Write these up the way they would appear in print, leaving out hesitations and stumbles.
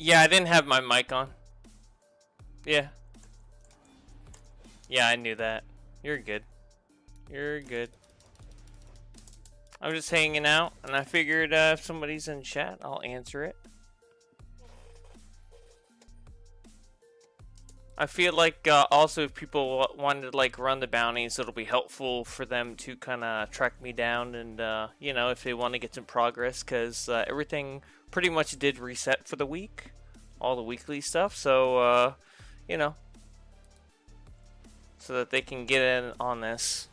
Yeah, I didn't have my mic on. Yeah. Yeah, I knew that. You're good. You're good. I'm just hanging out, and I figured if somebody's in chat, I'll answer it. I feel like also if people wanted to like run the bounties, it'll be helpful for them to kind of track me down, and you know, if they want to get some progress, because everything pretty much did reset for the week, all the weekly stuff. So you know, so that they can get in on this.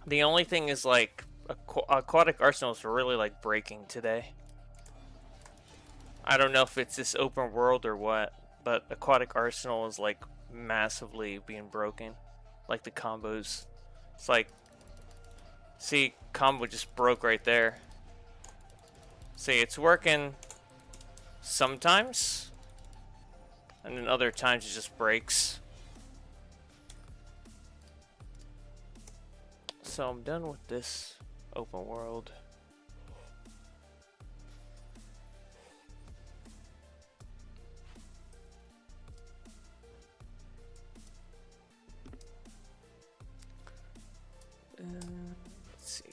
The only thing is like aquatic arsenals are really like breaking today. I don't know if it's this open world or what, but aquatic arsenal is like massively being broken. Like the combos. It's like, see, combo just broke right there. See, it's working sometimes, and then other times it just breaks. So I'm done with this open world. Let's see.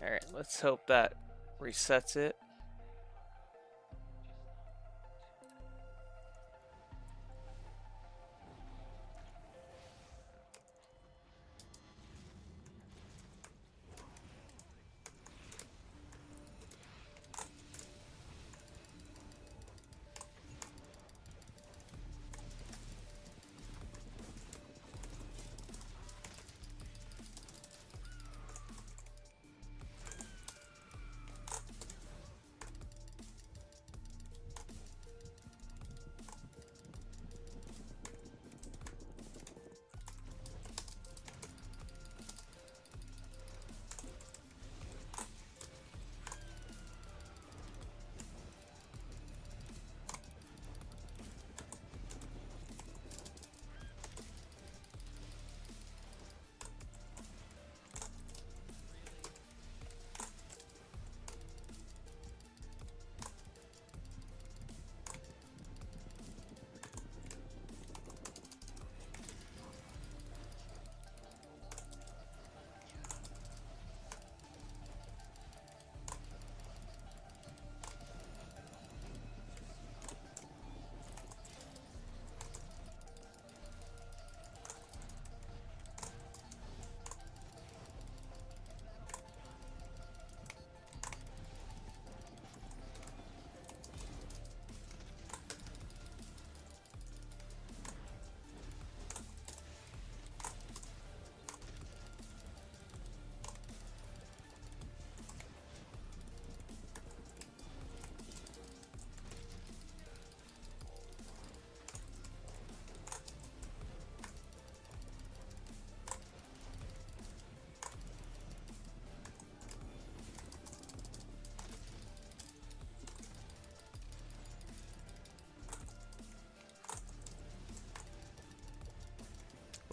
Alright, let's hope that resets it.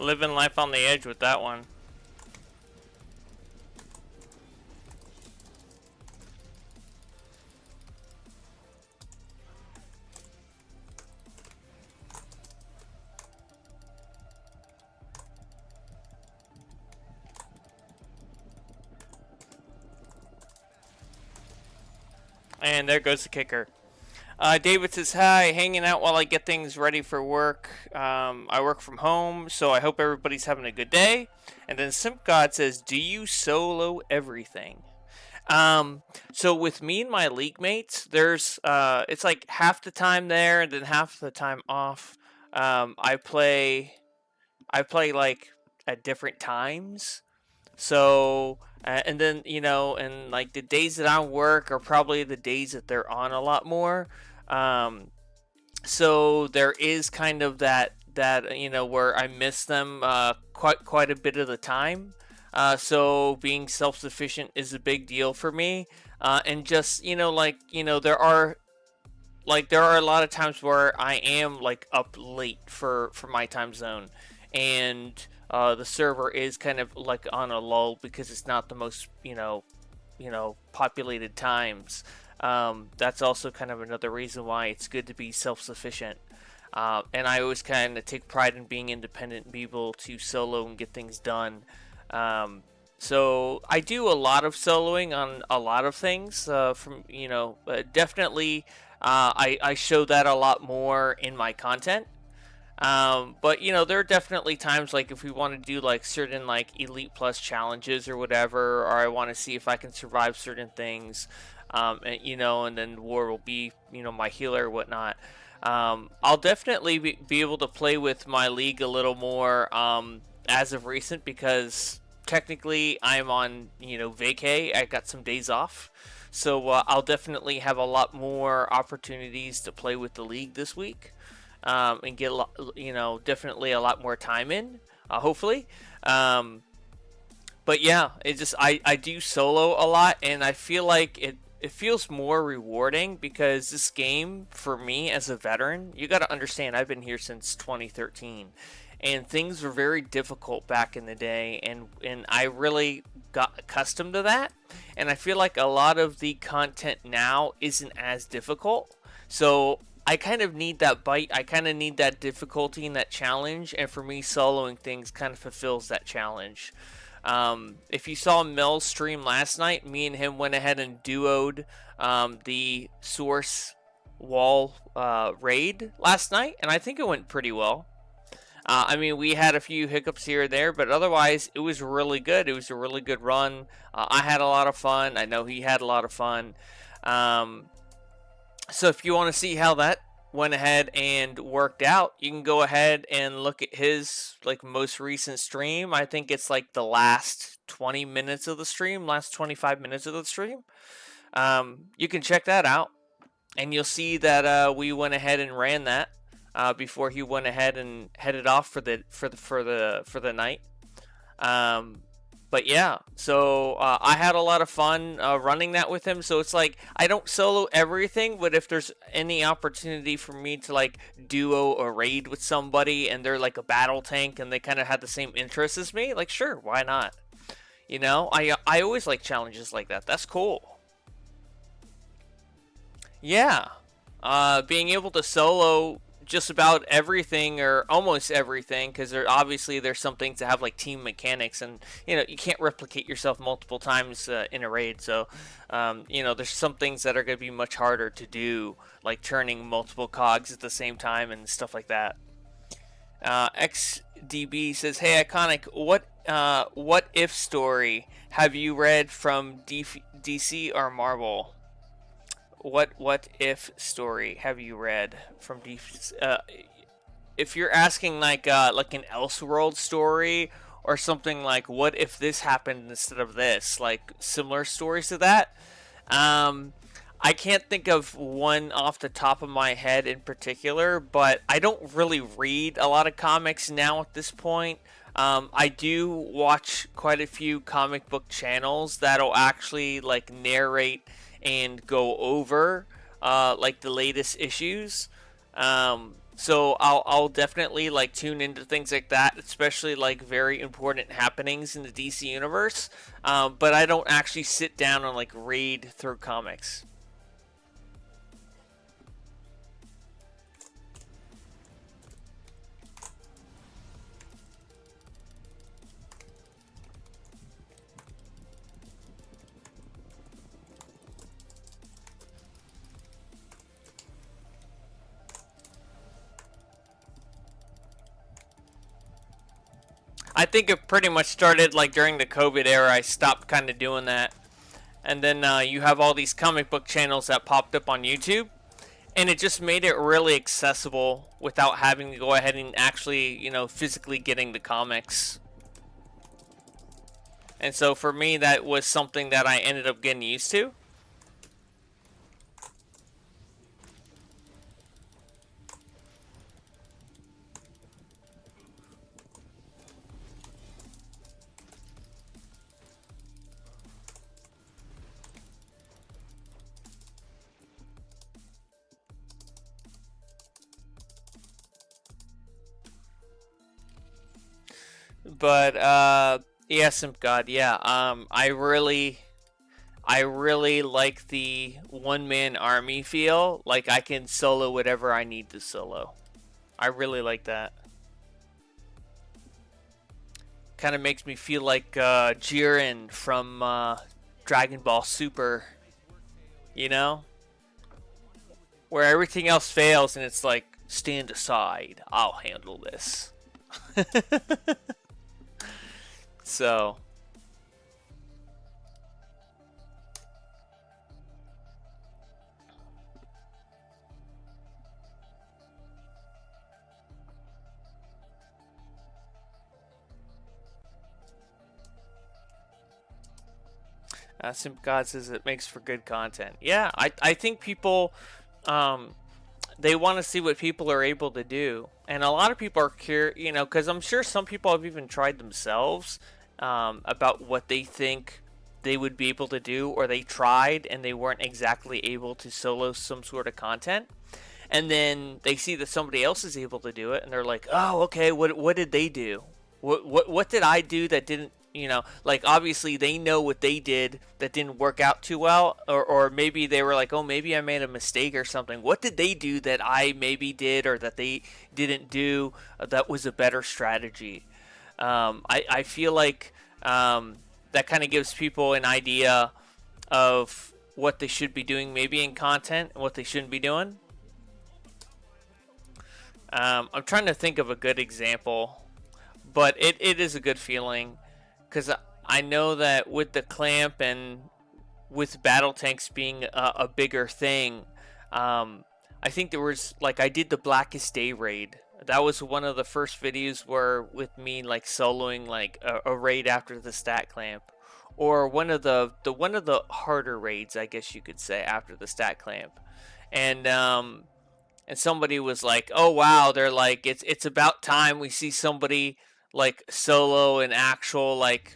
Living life on the edge with that one. And there goes the kicker. David says, hi, hanging out while I get things ready for work. I work from home, so I hope everybody's having a good day. And then Simp God says, do you solo everything? So with me and my league mates, there's it's like half the time there and then half the time off. I play like at different times. So and then and like the days that I work are probably the days that they're on a lot more. Um, so there is kind of that where I miss them quite a bit of the time. So being self sufficient is a big deal for me. And just there are a lot of times where I am like up late for my time zone, and the server is kind of like on a lull because it's not the most populated times. That's also kind of another reason why it's good to be self-sufficient. And I always kind of take pride in being independent and be able to solo and get things done. So I do a lot of soloing on a lot of things. Definitely, I show that a lot more in my content. But there are definitely times like if we want to do like certain like Elite Plus challenges or whatever, or I want to see if I can survive certain things, and then War will be my healer or whatnot. I'll definitely be able to play with my league a little more as of recent because technically I'm on vacay. I got some days off. So I'll definitely have a lot more opportunities to play with the league this week. And get definitely a lot more time in, hopefully. But yeah, I do solo a lot, and I feel like it feels more rewarding because this game, for me as a veteran, you got to understand, I've been here since 2013, and things were very difficult back in the day, and I really got accustomed to that, and I feel like a lot of the content now isn't as difficult. So I kind of need that bite. I kind of need that difficulty and that challenge. And for me, soloing things kind of fulfills that challenge. If you saw Mel's stream last night, me and him went ahead and duoed the Source Wall raid last night. And I think it went pretty well. I mean, we had a few hiccups here or there, but otherwise, it was really good. It was a really good run. I had a lot of fun. I know he had a lot of fun. So if you want to see how that went ahead and worked out, you can go ahead and look at his like most recent stream. I think it's like the last 20 minutes of the stream, last 25 minutes of the stream. You can check that out, and you'll see that we went ahead and ran that before he went ahead and headed off for the night. But yeah, so I had a lot of fun running that with him. So it's like I don't solo everything, but if there's any opportunity for me to like duo a raid with somebody and they're like a battle tank and they kind of have the same interests as me, like sure, why not? I always like challenges like that. That's cool. Yeah, being able to solo just about everything or almost everything, because there's some things that have like team mechanics, and you can't replicate yourself multiple times in a raid. So there's some things that are going to be much harder to do, like turning multiple cogs at the same time and stuff like that. XDB says, "Hey Iconic, what if story have you read from DC or Marvel?" What if story have you read from DC? If you're asking like an Elseworld story or something like what if this happened instead of this, like similar stories to that, I can't think of one off the top of my head in particular, but I don't really read a lot of comics now at this point. I do watch quite a few comic book channels that'll actually like narrate and go over like the latest issues. So I'll definitely like tune into things like that, especially like very important happenings in the DC universe. But I don't actually sit down and like read through comics. I think it pretty much started like during the COVID era. I stopped kind of doing that. and then you have all these comic book channels that popped up on YouTube, and it just made it really accessible without having to go ahead and actually, you know, physically getting the comics. And so for me, that was something that I ended up getting used to. But yeah, Simp God, yeah. I really like the one-man army feel. Like I can solo whatever I need to solo. I really like that. Kind of makes me feel like Jiren from Dragon Ball Super. You know? Where everything else fails and it's like, stand aside. I'll handle this. So... Simp God says it makes for good content. Yeah, I think people, they want to see what people are able to do. And a lot of people are curious, you know, because I'm sure some people have even tried themselves about what they think they would be able to do, or they tried and they weren't exactly able to solo some sort of content. And then they see that somebody else is able to do it, and they're like, oh, okay, what did they do? What did I do that didn't, you know, like obviously they know what they did that didn't work out too well, or maybe they were like, oh, maybe I made a mistake or something. What did they do that I maybe did or that they didn't do that was a better strategy? I feel like that kind of gives people an idea of what they should be doing maybe in content and what they shouldn't be doing. I'm trying to think of a good example, but it is a good feeling. Because I know that with the clamp and with battle tanks being a bigger thing, I think there was, like, I did the Blackest Day raid. That was one of the first videos where with me, like, soloing, like, a raid after the stat clamp. Or one of the harder raids, I guess you could say, after the stat clamp. And somebody was like, oh, wow, they're like, it's about time we see somebody like solo an actual like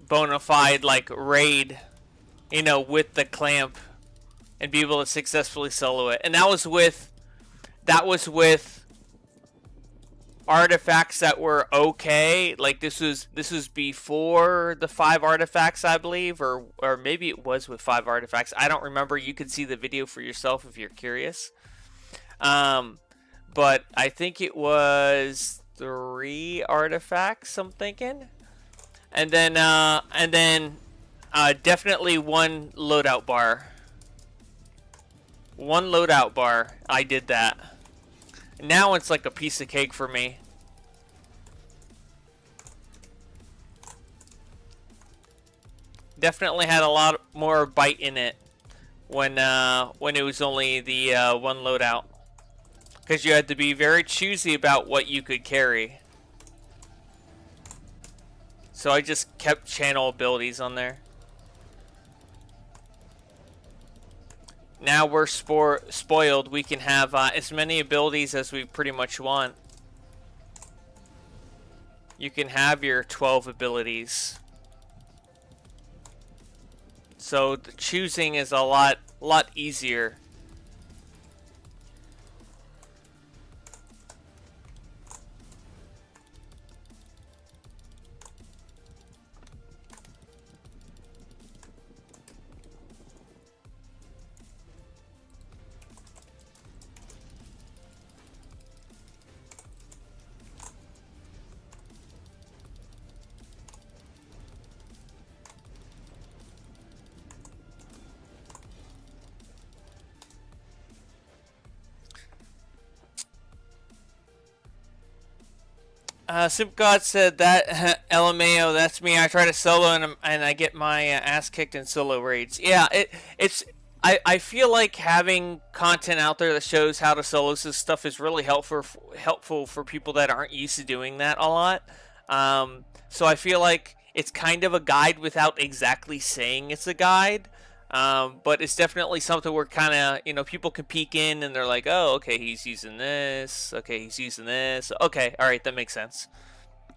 bona fide like raid, you know, with the clamp and be able to successfully solo it. And that was with artifacts that were okay. Like this was before the 5 artifacts, I believe, or maybe it was with 5 artifacts. I don't remember. You can see the video for yourself if you're curious. But I think it was 3 artifacts, I'm thinking, and then definitely 1 loadout bar. 1 loadout bar. I did that. Now it's like a piece of cake for me. Definitely had a lot more bite in it when it was only the 1 loadout. Because you had to be very choosy about what you could carry. So I just kept channel abilities on there. Now we're spoiled. We can have as many abilities as we pretty much want. You can have your 12 abilities. So the choosing is a lot easier. Simp God said that LMAO, that's me. I try to solo and I get my ass kicked in solo raids. Yeah, it's I feel like having content out there that shows how to solo this stuff is really helpful for people that aren't used to doing that a lot. So I feel like it's kind of a guide without exactly saying it's a guide. But it's definitely something where kind of, people can peek in and they're like, oh, okay, he's using this. Okay, he's using this. Okay, all right, that makes sense.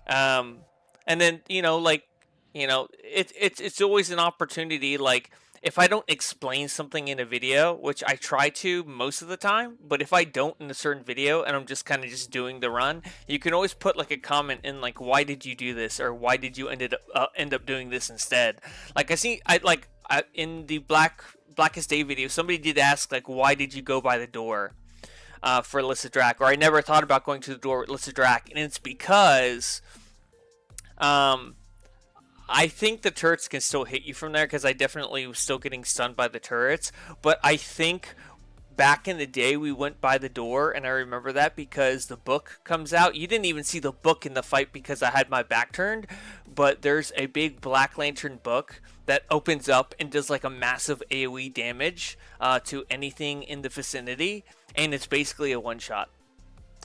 And then, it's always an opportunity. Like, if I don't explain something in a video, which I try to most of the time, but if I don't in a certain video and I'm just kind of just doing the run, you can always put like a comment in like, why did you do this? Or why did you end up doing this instead? Like in the Blackest Day video, somebody did ask like, why did you go by the door for Alyssa Drac? Or I never thought about going to the door with Alyssa Drac, and it's because I think the turrets can still hit you from there, because I definitely was still getting stunned by the turrets. But I think back in the day we went by the door, and I remember that because the book comes out. You didn't even see the book in the fight because I had my back turned, but there's a big Black Lantern book that opens up and does like a massive AoE damage to anything in the vicinity, and it's basically a one-shot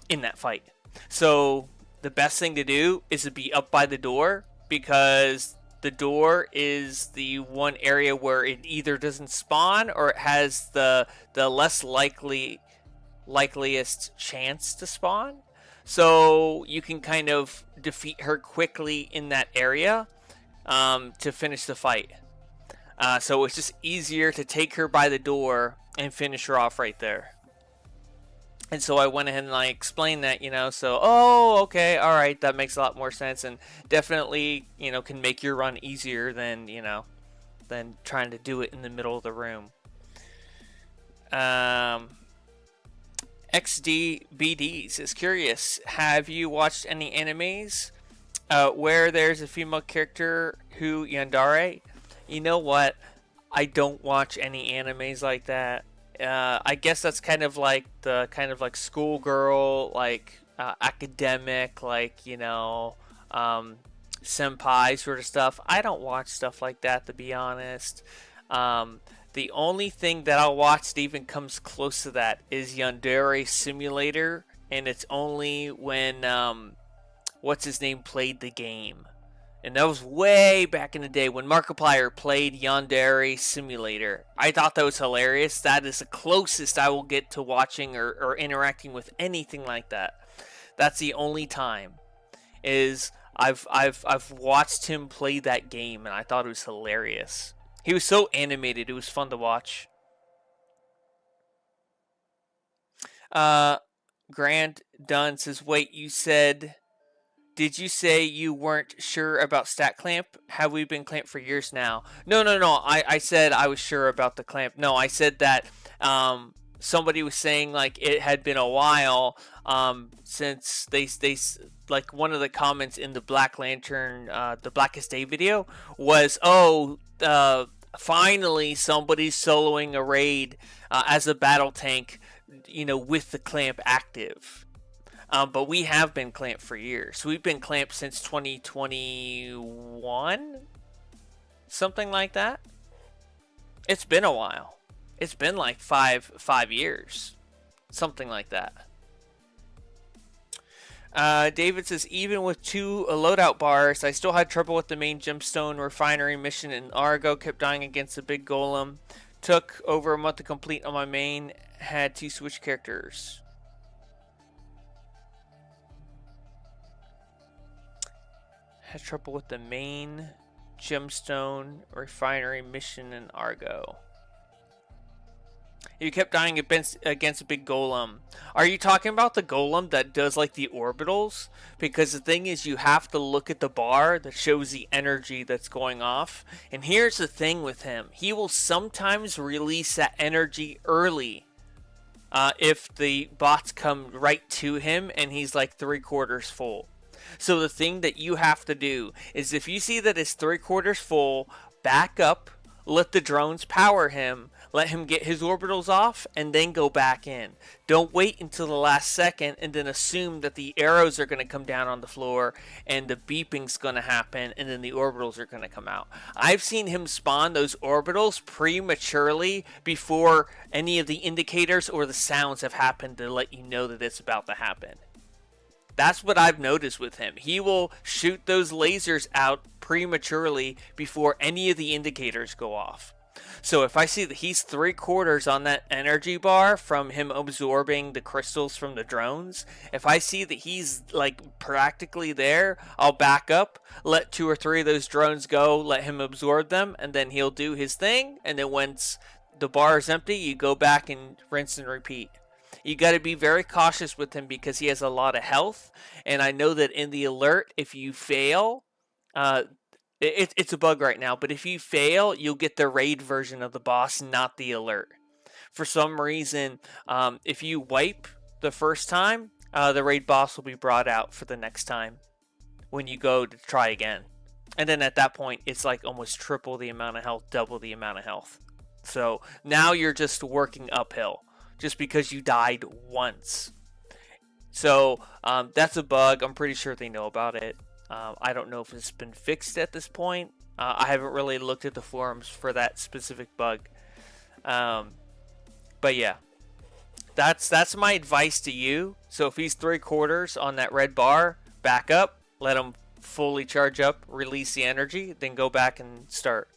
in that fight. So the best thing to do is to be up by the door, because the door is the one area where it either doesn't spawn or it has the less likeliest chance to spawn. So you can kind of defeat her quickly in that area to finish the fight. So it's just easier to take her by the door and finish her off right there. And so I went ahead and I explained that, so, oh, okay, all right, that makes a lot more sense, and definitely, can make your run easier than, than trying to do it in the middle of the room. XDBDs is curious, have you watched any animes where there's a female character who yandere? You know what? I don't watch any animes like that. I guess that's kind of like schoolgirl, like academic, senpai sort of stuff. I don't watch stuff like that, to be honest. The only thing that I'll watch that even comes close to that is Yandere Simulator, and it's only when what's his name played the game. And that was way back in the day when Markiplier played Yandere Simulator. I thought that was hilarious. That is the closest I will get to watching or interacting with anything like that. That's the only time is I've watched him play that game, and I thought it was hilarious. He was so animated. It was fun to watch. Grant Dunn says, wait, did you say you weren't sure about stat clamp? Have we been clamped for years now? No. I said I was sure about the clamp. No, I said that somebody was saying like it had been a while since they like one of the comments in the Black Lantern, the Blackest Day video was, finally somebody's soloing a raid as a battle tank, with the clamp active. But we have been clamped for years. We've been clamped since 2021? Something like that. It's been a while. It's been like five years. Something like that. David says, even with 2 loadout bars, I still had trouble with the main gemstone refinery mission in Argo. Kept dying against a big golem. Took over a month to complete on my main. Had to switch characters. Had trouble with the main gemstone refinery mission in Argo. You kept dying against a big golem. Are you talking about the golem that does like the orbitals? Because the thing is, you have to look at the bar that shows the energy that's going off. And here's the thing with him. He will sometimes release that energy early. If the bots come right to him and he's like 3/4 full. So the thing that you have to do is, if you see that it's 3/4 full, back up, let the drones power him, let him get his orbitals off, and then go back in. Don't wait until the last second and then assume that the arrows are going to come down on the floor and the beeping's going to happen and then the orbitals are going to come out. I've seen him spawn those orbitals prematurely before any of the indicators or the sounds have happened to let you know that it's about to happen. That's what I've noticed with him. He will shoot those lasers out prematurely before any of the indicators go off. So if I see that he's 3/4 on that energy bar from him absorbing the crystals from the drones, if I see that he's like practically there, I'll back up, let 2 or 3 of those drones go, let him absorb them, and then he'll do his thing. And then once the bar is empty, you go back and rinse and repeat. You got to be very cautious with him because he has a lot of health. And I know that in the alert, if you fail, it's a bug right now, but if you fail, you'll get the raid version of the boss, not the alert. For some reason, if you wipe the first time, the raid boss will be brought out for the next time when you go to try again. And then at that point, it's like almost triple the amount of health, double the amount of health. So now you're just working uphill just because you died once. So that's a bug. I'm pretty sure they know about it. I don't know if it's been fixed at this point. I haven't really looked at the forums for that specific bug. But yeah, that's my advice to you. So if he's 3/4 on that red bar, back up, let him fully charge up, release the energy, then go back and start.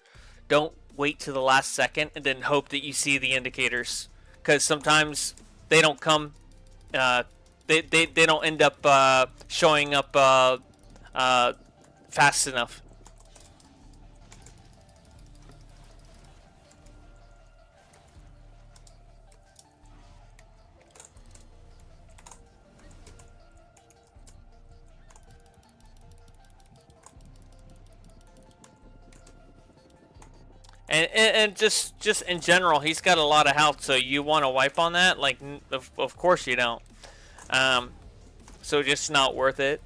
Don't wait to the last second and then hope that you see the indicators, because sometimes they don't come. They don't end up showing up fast enough. And just in general, he's got a lot of health, so you want to wipe on that? Like, of course you don't. So just not worth it.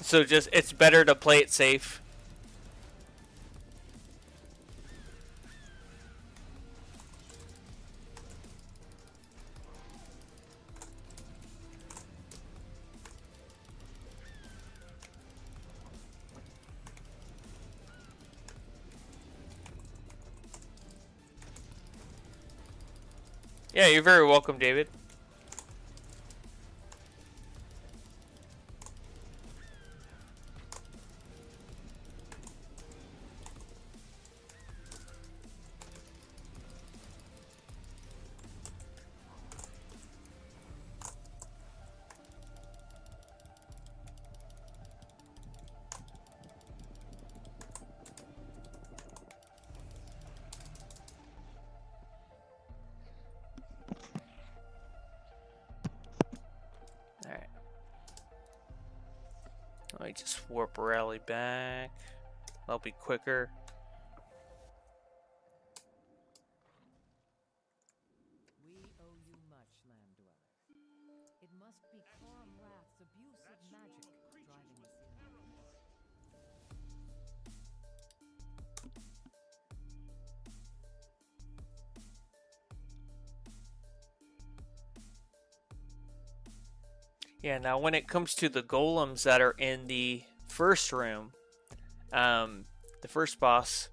So just, it's better to play it safe. Yeah, you're very welcome, David. Alright. Let me just warp rally back. That'll be quicker. We owe you much, land dweller. It must be Karam Rath's abusive magic driving us in. Yeah, now when it comes to the golems that are in the first room, the first boss,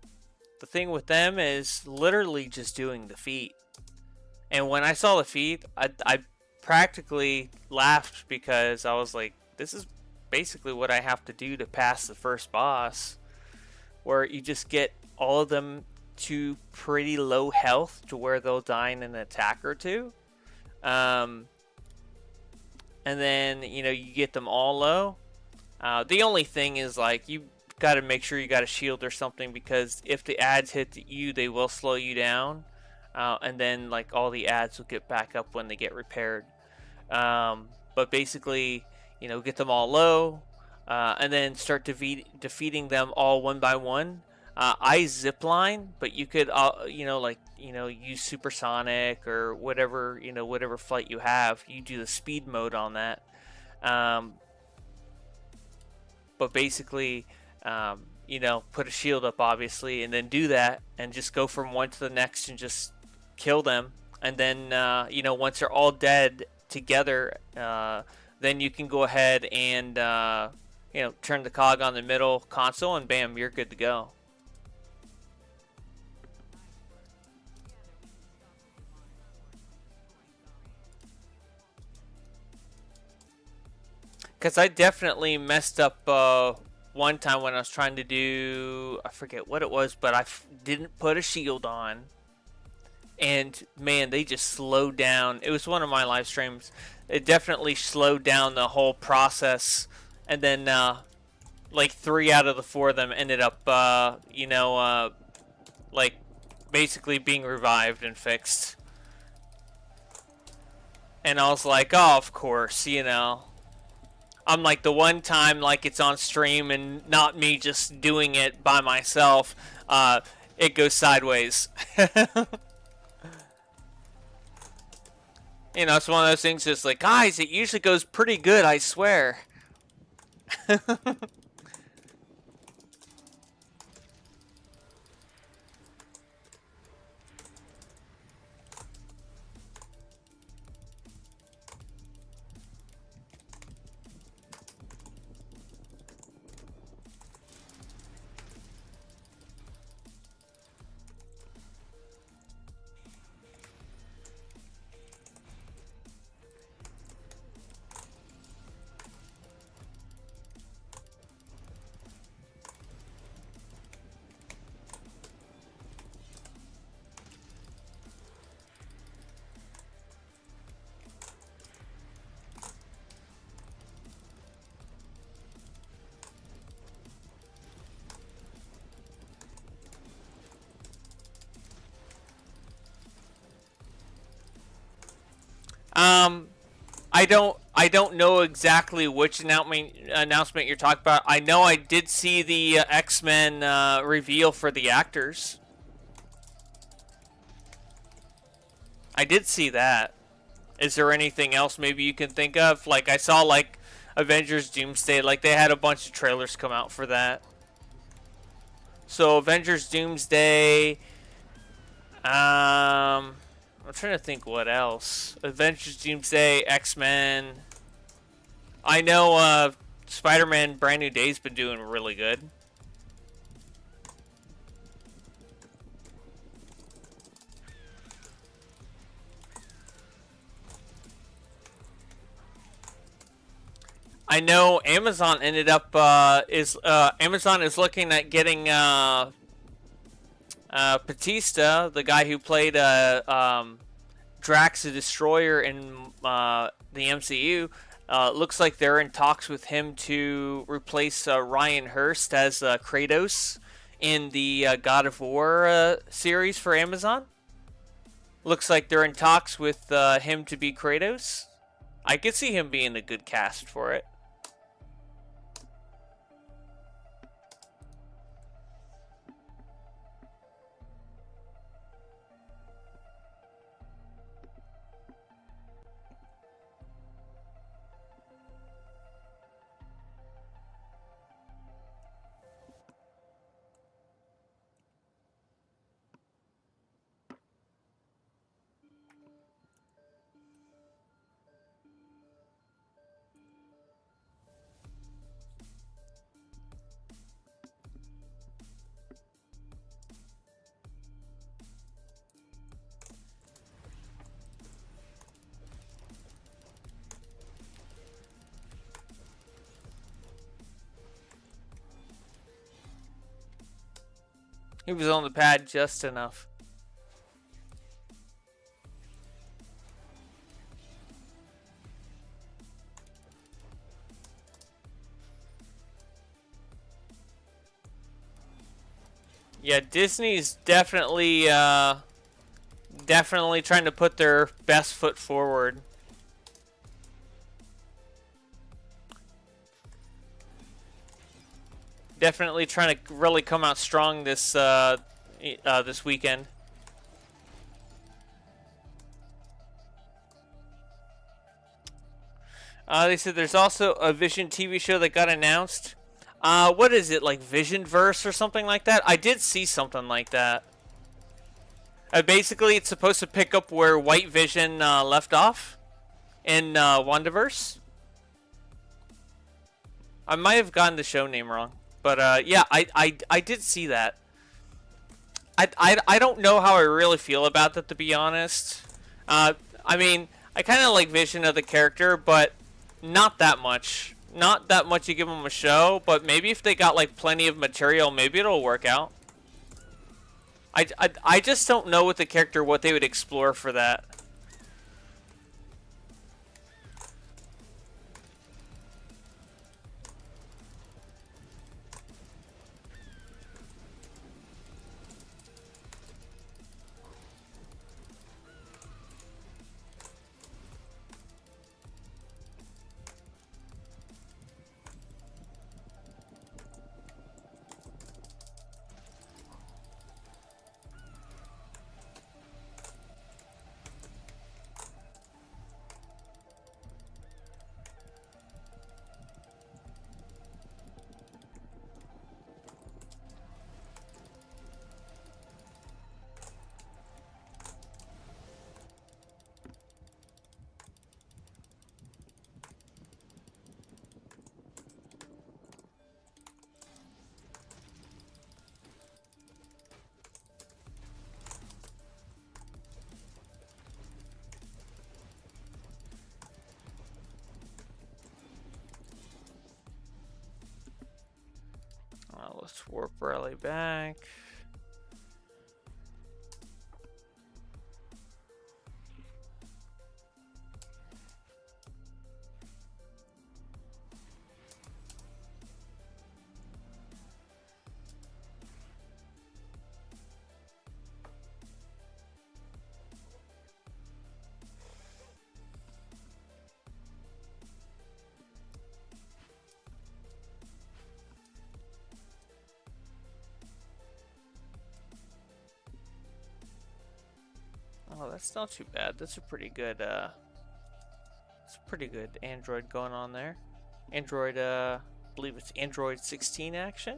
the thing with them is literally just doing the feat. And when I saw the feat, I practically laughed because I was like, this is basically what I have to do to pass the first boss, where you just get all of them to pretty low health to where they'll die in an attack or two. And then, you know, you get them all low. The only thing is, like, you got to make sure you got a shield or something, because if the ads hit you, they will slow you down. And then, like, all the ads will get back up when they get repaired. But basically, you know, get them all low. And then start defeating them all one by one. I zipline, but you could, you know, like, you know, use supersonic or whatever, you know, whatever flight you have. You do the speed mode on that. But basically, you know, put a shield up, obviously, and then do that, and just go from one to the next and just kill them. And then, you know, once they're all dead together, then you can go ahead and, you know, turn the cog on the middle console, and bam, you're good to go. Because I definitely messed up one time when I was trying to do, I forget what it was, but I didn't put a shield on. And man, they just slowed down. It was one of my live streams. It definitely slowed down the whole process. And then like 3 out of the 4 of them ended up, you know, like basically being revived and fixed. And I was like, oh, of course, you know. I'm like, the one time like it's on stream and not me just doing it by myself, it goes sideways. You know, it's one of those things that's like, guys, it usually goes pretty good, I swear. I don't know exactly which announcement you're talking about. I know I did see the X-Men reveal for the actors. I did see that. Is there anything else maybe you can think of? Like, I saw like Avengers Doomsday, like they had a bunch of trailers come out for that. So Avengers Doomsday, I'm trying to think what else. Avengers Doomsday, X-Men. I know Spider-Man Brand New Day's been doing really good. I know Amazon ended up Amazon is looking at getting Batista, the guy who played Drax the Destroyer in the MCU. Looks like they're in talks with him to replace Ryan Hurst as Kratos in the God of War series for Amazon. Looks like they're in talks with him to be Kratos. I could see him being a good cast for it. He was on the pad just enough. Yeah, Disney's definitely trying to put their best foot forward. Definitely trying to really come out strong this this weekend. They said there's also a Vision TV show that got announced. What is it, like Vision Verse or something like that? I did see something like that. Basically, it's supposed to pick up where White Vision left off in WandaVerse. I might have gotten the show name wrong, but yeah, I did see that. I don't know how I really feel about that, to be honest. I mean, I kind of like Vision of the character, but not that much. Not that much you give him a show, but maybe if they got like plenty of material, maybe it'll work out. I just don't know with the character what they would explore for that. Let's warp rally back. Oh, that's not too bad. That's a pretty good, Android going on there. Android, I believe it's Android 16 action.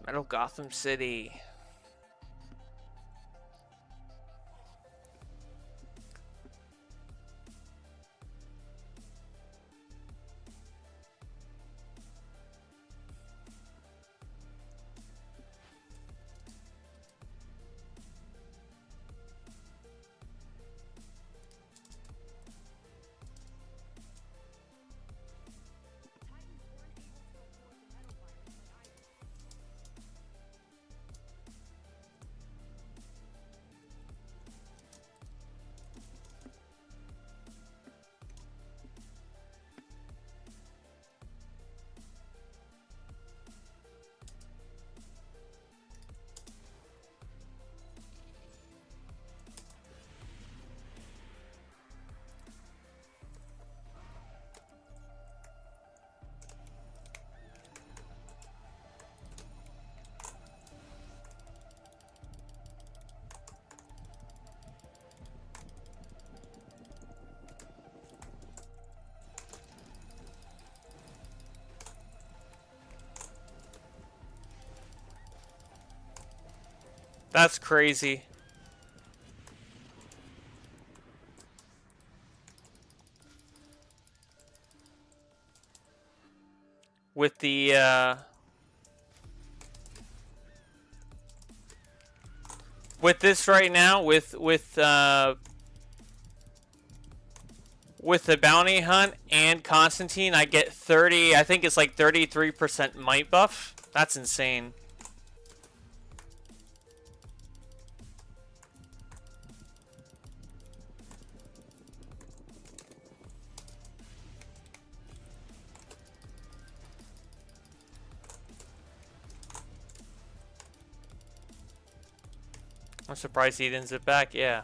Metal Gotham City. That's crazy. With the with this right now, with the bounty hunt and Constantine, I get 30. I think it's like 33% might buff. That's insane. I'm surprised he didn't zip back. Yeah.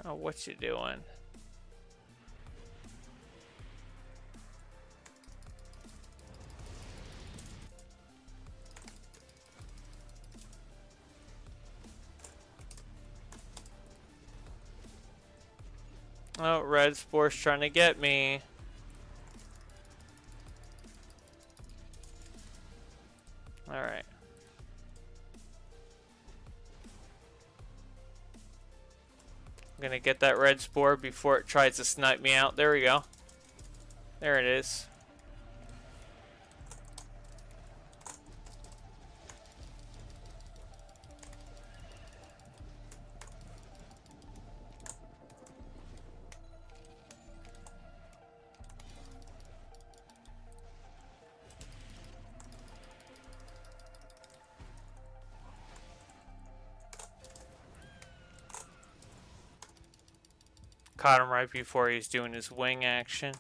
Oh, what you doing? Oh, red spore's trying to get me. Alright. I'm gonna get that red spore before it tries to snipe me out. There we go. There it is. Caught him right before he's doing his wing action.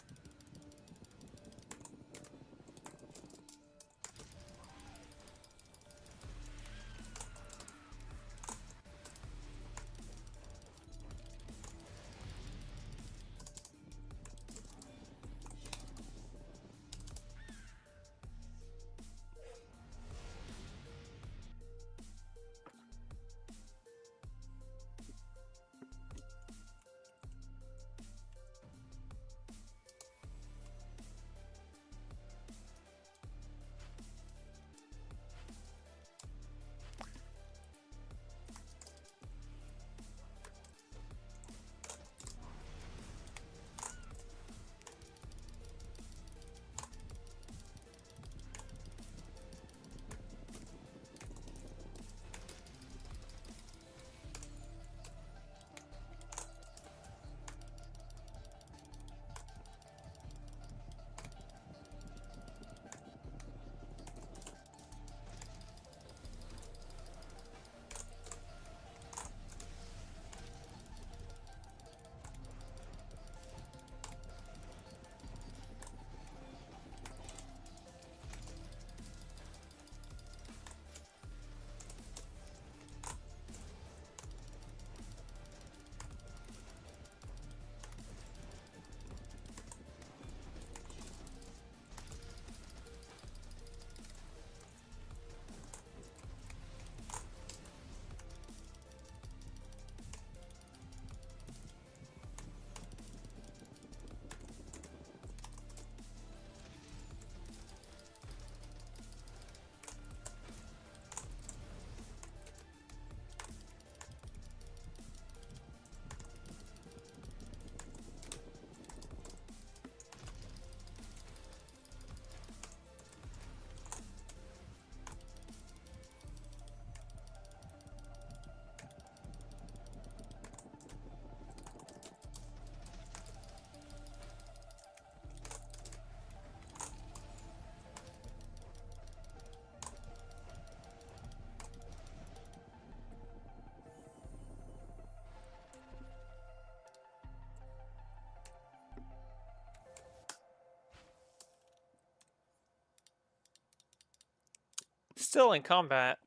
Still in combat.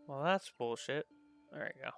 Well, that's bullshit. There you go.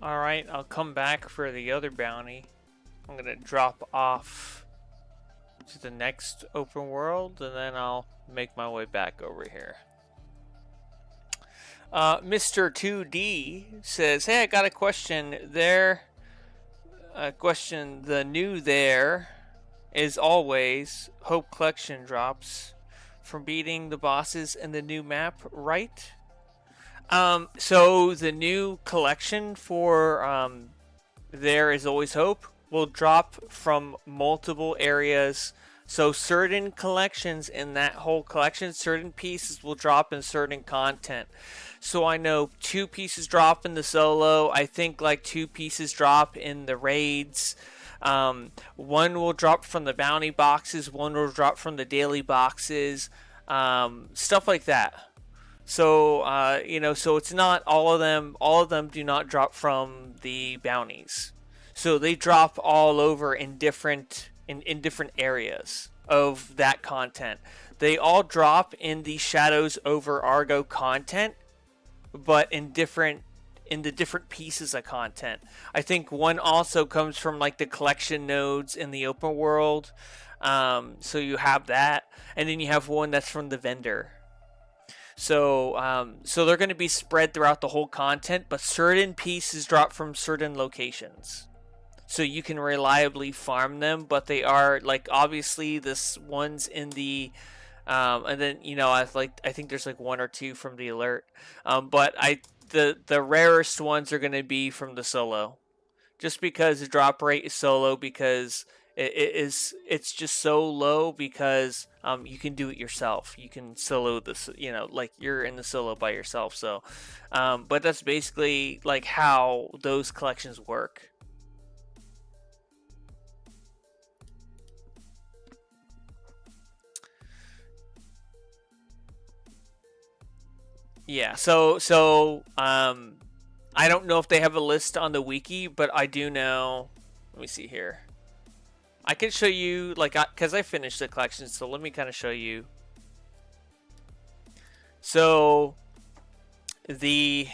Alright, I'll come back for the other bounty. I'm gonna drop off to the next open world, and then I'll make my way back over here. Mr. 2D says, hey, I got a question there. The new there is always Hope Collection drops from beating the bosses in the new map, right? So the new collection for There Is Always Hope will drop from multiple areas. So certain collections in that whole collection, certain pieces will drop in certain content. So I know 2 pieces drop in the solo. I think like 2 pieces drop in the raids. One will drop from the bounty boxes. One will drop from the daily boxes. Stuff like that. So, you know, so it's not all of them. All of them do not drop from the bounties. So they drop all over in different areas of that content. They all drop in the Shadows over Argo content, but in the different pieces of content. I think one also comes from like the collection nodes in the open world. So you have that, and then you have one that's from the vendor. So so they're going to be spread throughout the whole content, but certain pieces drop from certain locations. So you can reliably farm them, but they are like obviously this one's in the and then you know I think there's like 1 or 2 from the alert. But the rarest ones are going to be from the solo. Just because the drop rate is solo, because it's just so low, because you can do it yourself. You can solo this, you know, like you're in the solo by yourself. So but that's basically like how those collections work. Yeah, so I don't know if they have a list on the wiki, but I do know. Let me see here. I can show you, like, because I finished the collection, so let me kind of show you. So the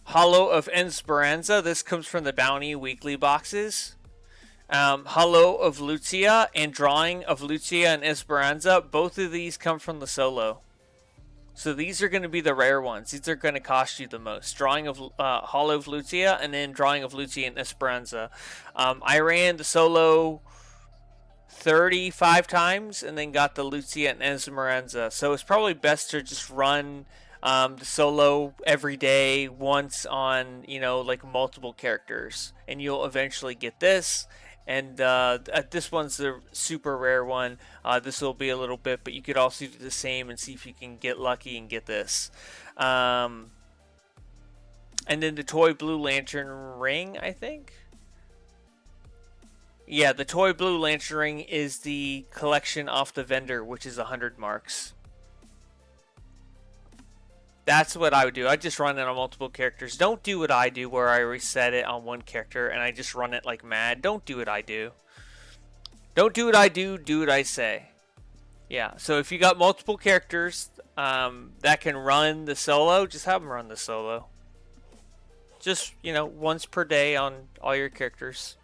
Hollow of Esperanza, this comes from the Bounty weekly boxes. Hollow of Lucia and Drawing of Lucia and Esperanza, both of these come from the solo. So these are going to be the rare ones. These are going to cost you the most. Drawing of Hollow of Lucia, and then Drawing of Lucia and Esperanza. I ran the solo 35 times and then got the Lucia and Esperanza. So it's probably best to just run the solo every day once on, you know, like multiple characters. And you'll eventually get this. And this one's the super rare one. This will be a little bit, but you could also do the same and see if you can get lucky and get this. And then the Toy Blue Lantern Ring, I think. Yeah, the Toy Blue Lantern Ring is the collection off the vendor, which is 100 marks. That's what I would do. I just run it on multiple characters. Don't do what I do, where I reset it on one character and I just run it like mad. Don't do what I do. Don't do what I do. Do what I say. Yeah. So if you got multiple characters that can run the solo, just have them run the solo. Just, you know, once per day on all your characters.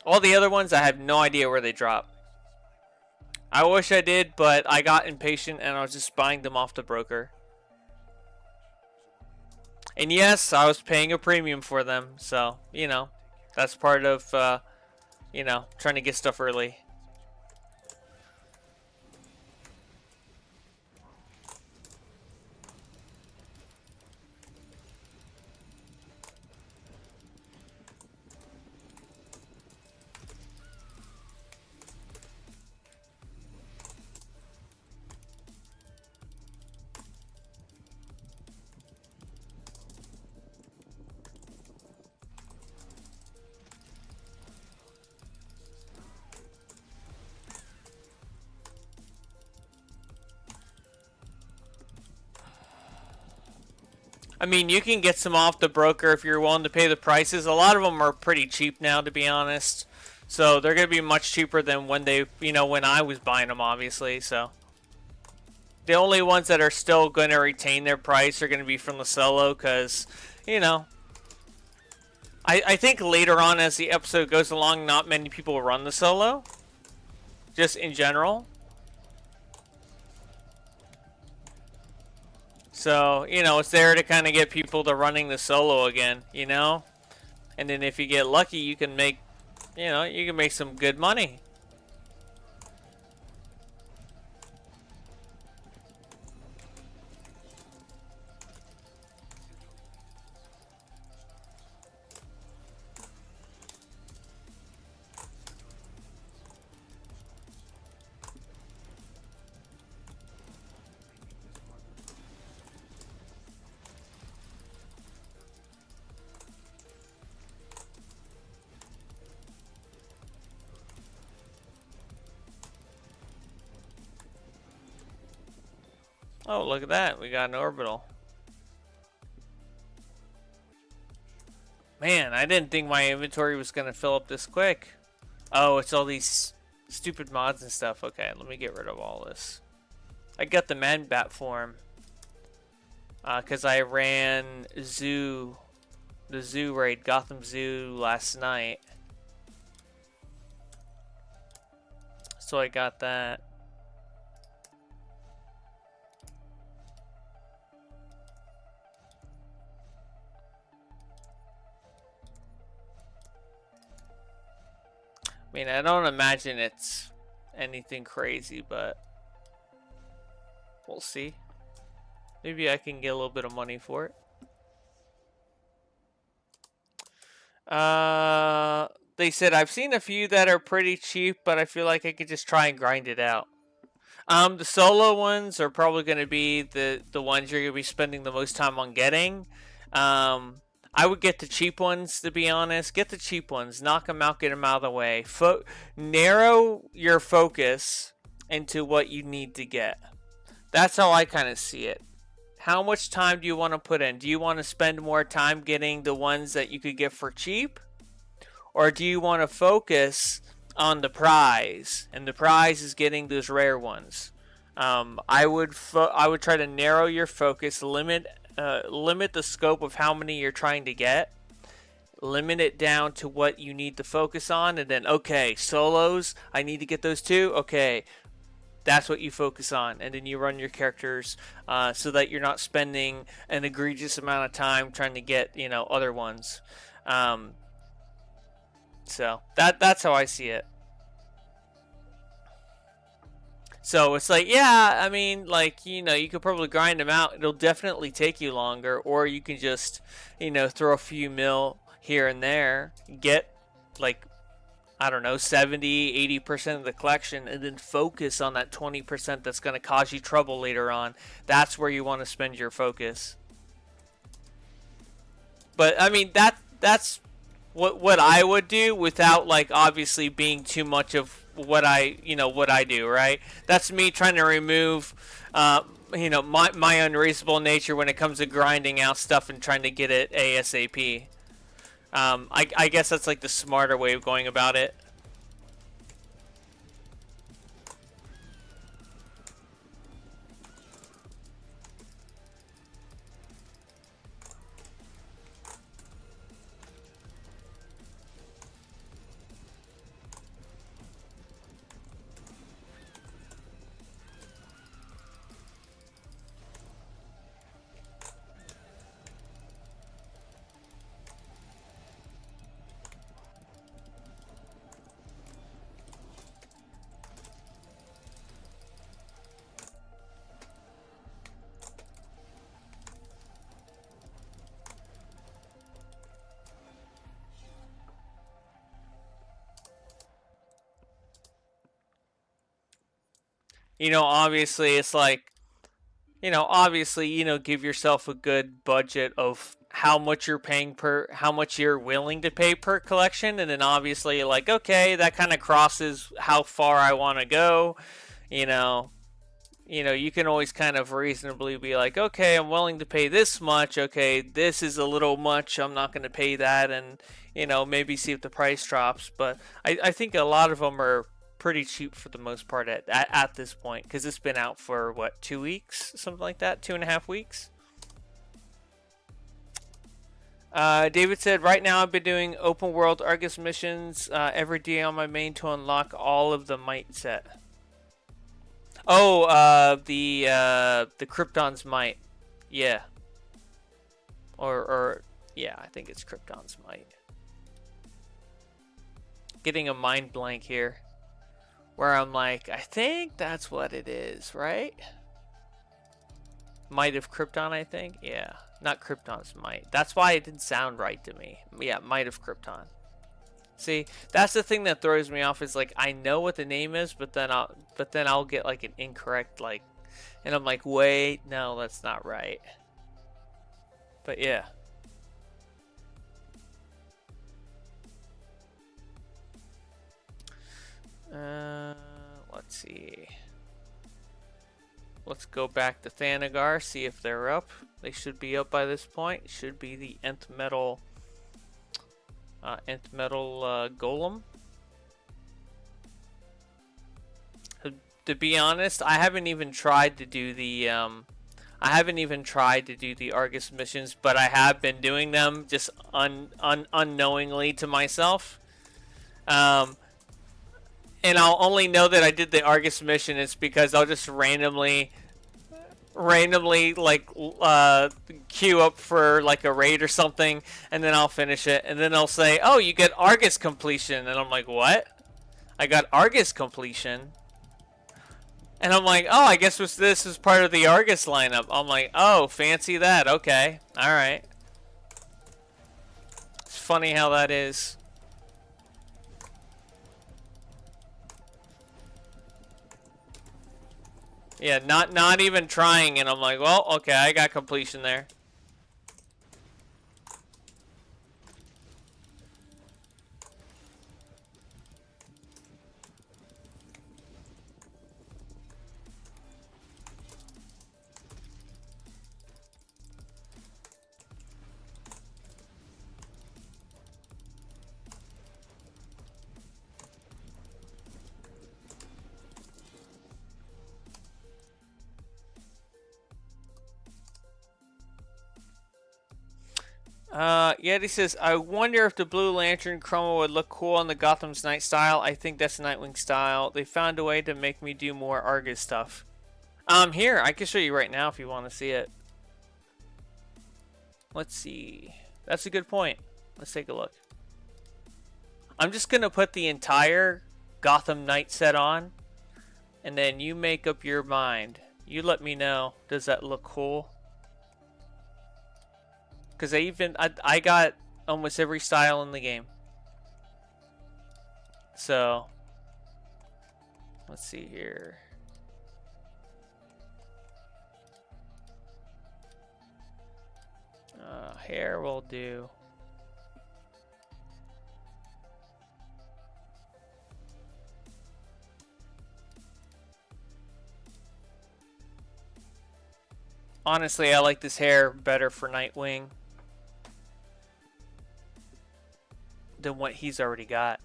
All the other ones, I have no idea where they drop. I wish I did, but I got impatient and I was just buying them off the broker. And yes, I was paying a premium for them, so, you know, that's part of, you know, trying to get stuff early. I mean, you can get some off the broker if you're willing to pay the prices. A lot of them are pretty cheap now, to be honest. So they're going to be much cheaper than when they, when I was buying them, obviously. So the only ones that are still going to retain their price are going to be from the solo because, I think later on as the episode goes along, not many people run the solo. Just in general. So, it's there to kind of get people to running the solo again, And then if you get lucky, you can make, you can make some good money. Oh, look at that. We got an orbital. Man, I didn't think my inventory was going to fill up this quick. Oh, it's all these stupid mods and stuff. Okay, let me get rid of all this. I got the Man-Bat form. Because I ran the Zoo raid, Gotham Zoo, last night. So I got that. I mean, I don't imagine it's anything crazy, but we'll see. Maybe I can get a little bit of money for it. They said, I've seen a few that are pretty cheap, but I feel like I could just try and grind it out. The solo ones are probably going to be the ones you're going to be spending the most time on getting. I would get the cheap ones, to be honest. Get the cheap ones. Knock them out. Get them out of the way. Narrow your focus into what you need to get. That's how I kind of see it. How much time do you want to put in? Do you want to spend more time getting the ones that you could get for cheap? Or do you want to focus on the prize? And the prize is getting those rare ones. I would try to narrow your focus, limit the scope of how many you're trying to get, limit it down to what you need to focus on, and then, okay, solos, I need to get those too. Okay, that's what you focus on, and then you run your characters so that you're not spending an egregious amount of time trying to get, other ones. So that's how I see it. So it's like, yeah, I mean, like, you could probably grind them out. It'll definitely take you longer. Or you can just, throw a few mil here and there. Get, like, I don't know, 70, 80% of the collection. And then focus on that 20% that's going to cause you trouble later on. That's where you want to spend your focus. But, I mean, that's what I would do without, like, obviously being too much of what I do, right? That's me trying to remove, my unreasonable nature when it comes to grinding out stuff and trying to get it ASAP. I guess that's like the smarter way of going about it. Obviously it's like, give yourself a good budget of how much you're willing to pay per collection. And then obviously, like, okay, that kind of crosses how far I want to go, you know, you can always kind of reasonably be like, okay, I'm willing to pay this much. Okay, this is a little much. I'm not going to pay that, and you know, maybe see if the price drops. But I think a lot of them are pretty cheap for the most part at this point, because it's been out for what, 2 weeks, something like that, 2.5 weeks. David said, right now I've been doing open world Argus missions every day on my main to unlock all of the Might set. Oh, the Krypton's Might. Yeah. Or yeah, I think it's Krypton's Might. Getting a mind blank here, where I'm like, I think that's what it is, right? Might of Krypton, I think. Yeah, not Krypton's Might. That's why it didn't sound right to me. Yeah, Might of Krypton. See, that's the thing that throws me off, is like, I know what the name is, but then I'll get like an incorrect, like, and I'm like, wait, no, that's not right. But yeah. Let's see. Let's go back to Thanagar, see if they're up. They should be up by this point. Should be the nth metal golem. To be honest, I haven't even tried to do the Argus missions, but I have been doing them just unknowingly to myself. And I'll only know that I did the Argus mission is because I'll just randomly like queue up for like a raid or something, and then I'll finish it, and then they'll say, oh, you get Argus completion, and I'm like, what? I got Argus completion? And I'm like, oh, I guess this is part of the Argus lineup. I'm like, oh, fancy that. Okay, alright. It's funny how that is. Yeah, not even trying, and I'm like, well, okay, I got completion there. Yeti says, I wonder if the Blue Lantern chroma would look cool on the Gotham's Night style. I think that's Nightwing style. They found a way to make me do more Argus stuff. Here, I can show you right now if you want to see it. Let's see. That's a good point. Let's take a look. I'm just going to put the entire Gotham Night set on, and then you make up your mind. You let me know. Does that look cool? Because I got almost every style in the game. So, let's see here. Hair will do. Honestly, I like this hair better for Nightwing than what he's already got.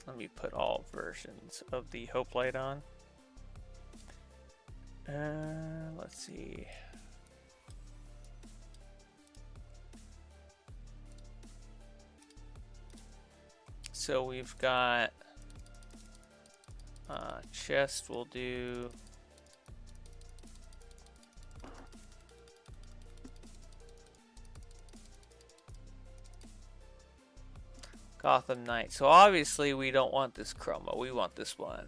Let me put all versions of the Hope Light on. Let's see. So we've got chest will do. Gotham Knight. So obviously we don't want this chroma. We want this one.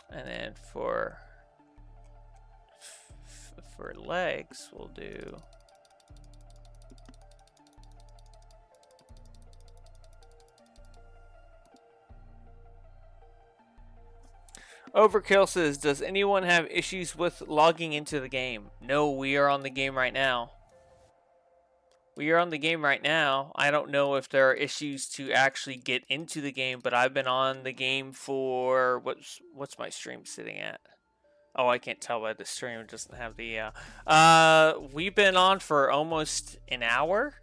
And then for legs, we'll do Overkill says, does anyone have issues with logging into the game? No, we are on the game right now. We are on the game right now. I don't know if there are issues to actually get into the game, but I've been on the game for what's my stream sitting at? Oh, I can't tell by the stream. It doesn't have the we've been on for almost an hour.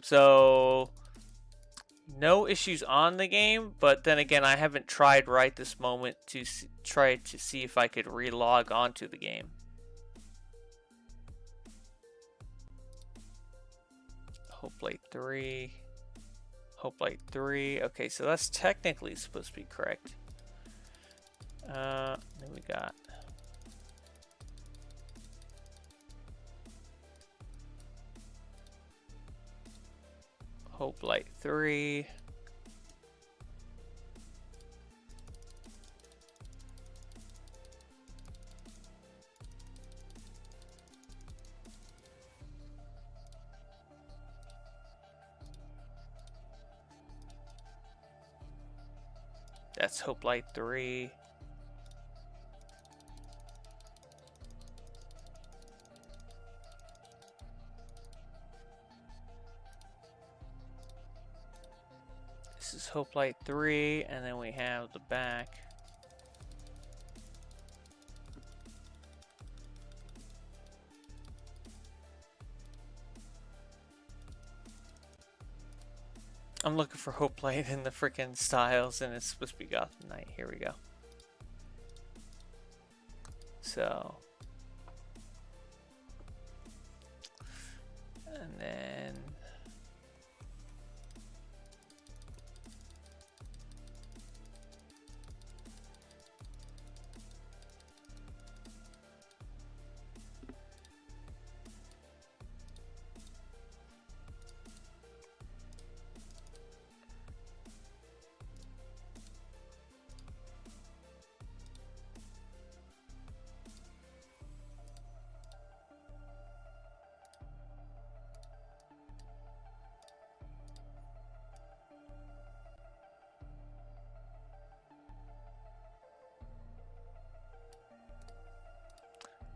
So no issues on the game, but then again, I haven't tried right this moment to try to see if I could relog onto the game. Hope Light 3. Hope Light 3. Okay, so that's technically supposed to be correct. Then we got Hope Light 3. That's Hope Light 3. This is Hope Light 3, and then we have the back. I'm looking for Hope Light in the freaking styles, and it's supposed to be Gotham Knight. Here we go. So,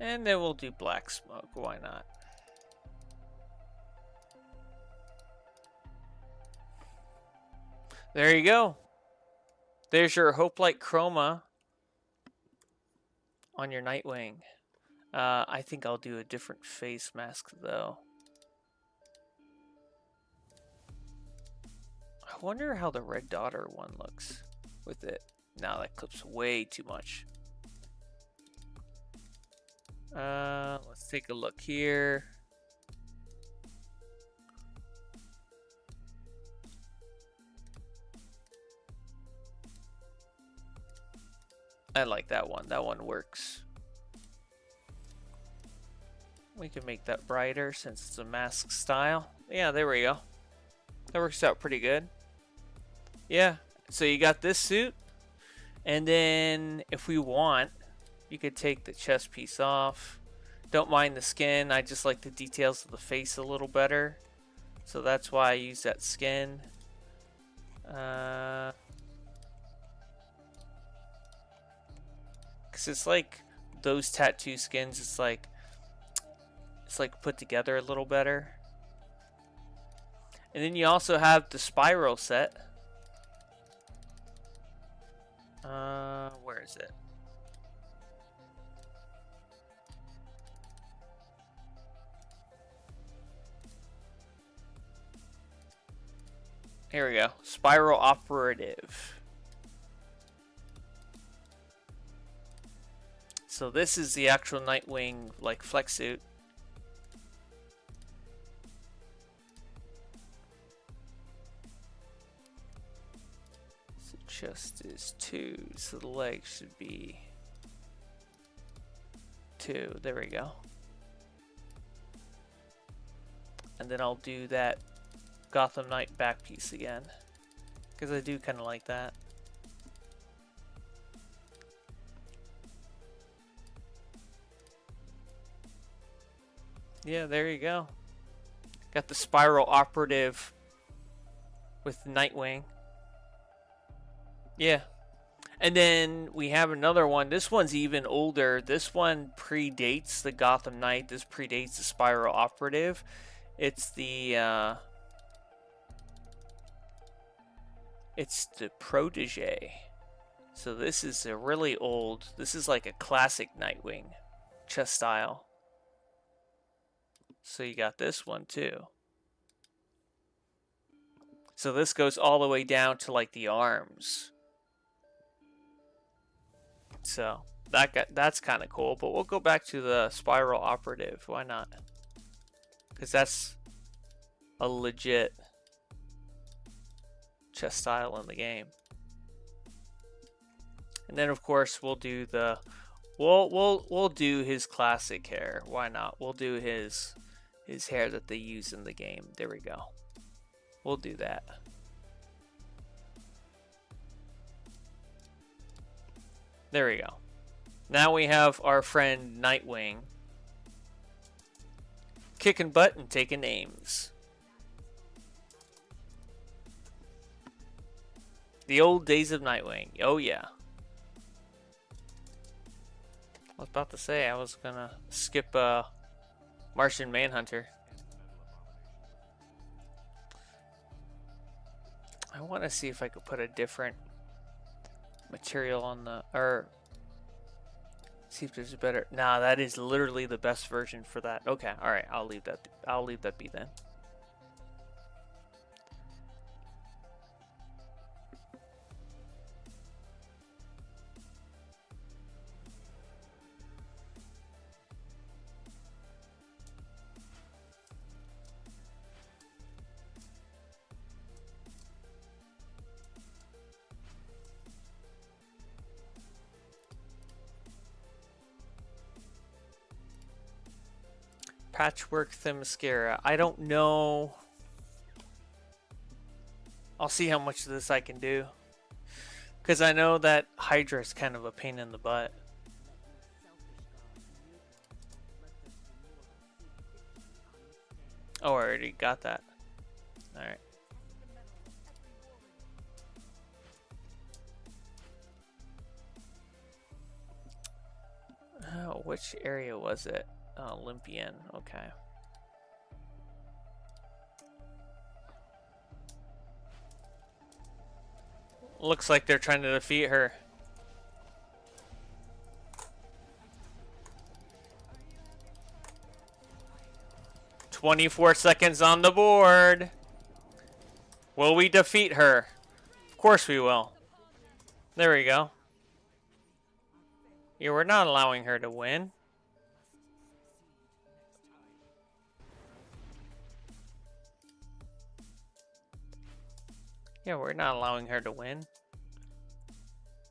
and then we'll do Black Smoke. Why not? There you go. There's your Hope Light Chroma on your Nightwing. I think I'll do a different face mask though. I wonder how the Red Daughter one looks with it. Now that clips way too much. Let's take a look here. I like that one. That one works. We can make that brighter since it's a mask style. Yeah, there we go. That works out pretty good. Yeah, so you got this suit. And then if we want, you could take the chest piece off. Don't mind the skin. I just like the details of the face a little better. So that's why I use that skin. Because it's like those tattoo skins, it's like put together a little better. And then you also have the spiral set. Where is it? Here we go. Spiral Operative. So this is the actual Nightwing like flex suit. So chest is 2, so the leg should be 2. There we go. And then I'll do that Gotham Knight back piece again, because I do kind of like that. Yeah, there you go. Got the Spiral Operative with Nightwing. Yeah. And then we have another one. This one's even older. This one predates the Gotham Knight. This predates the Spiral Operative. It's the Protege. So this is a really old, this is like a classic Nightwing chest style. So you got this one too. So this goes all the way down to like the arms. So that's kind of cool, but we'll go back to the Spiral Operative. Why not? Because that's a legit chest style in the game. And then of course we'll do the we'll do his classic hair. Why not? We'll do his hair that they use in the game. There we go. We'll do that. There we go. Now we have our friend Nightwing kicking butt and taking names. The old days of Nightwing. Oh yeah. I was about to say I was gonna skip Martian Manhunter. I want to see if I could put a different material on the, or see if there's a better. Nah, that is literally the best version for that. Okay, all right, I'll leave that be then. Patchwork Themyscira. I don't know. I'll see how much of this I can do. Because I know that Hydra is kind of a pain in the butt. Oh, I already got that. Alright. Oh, which area was it? Olympian, okay. Looks like they're trying to defeat her. "24 seconds on the board. Will we defeat her?" Of course we will. There we go. Yeah, we're not allowing her to win. Yeah, we're not allowing her to win.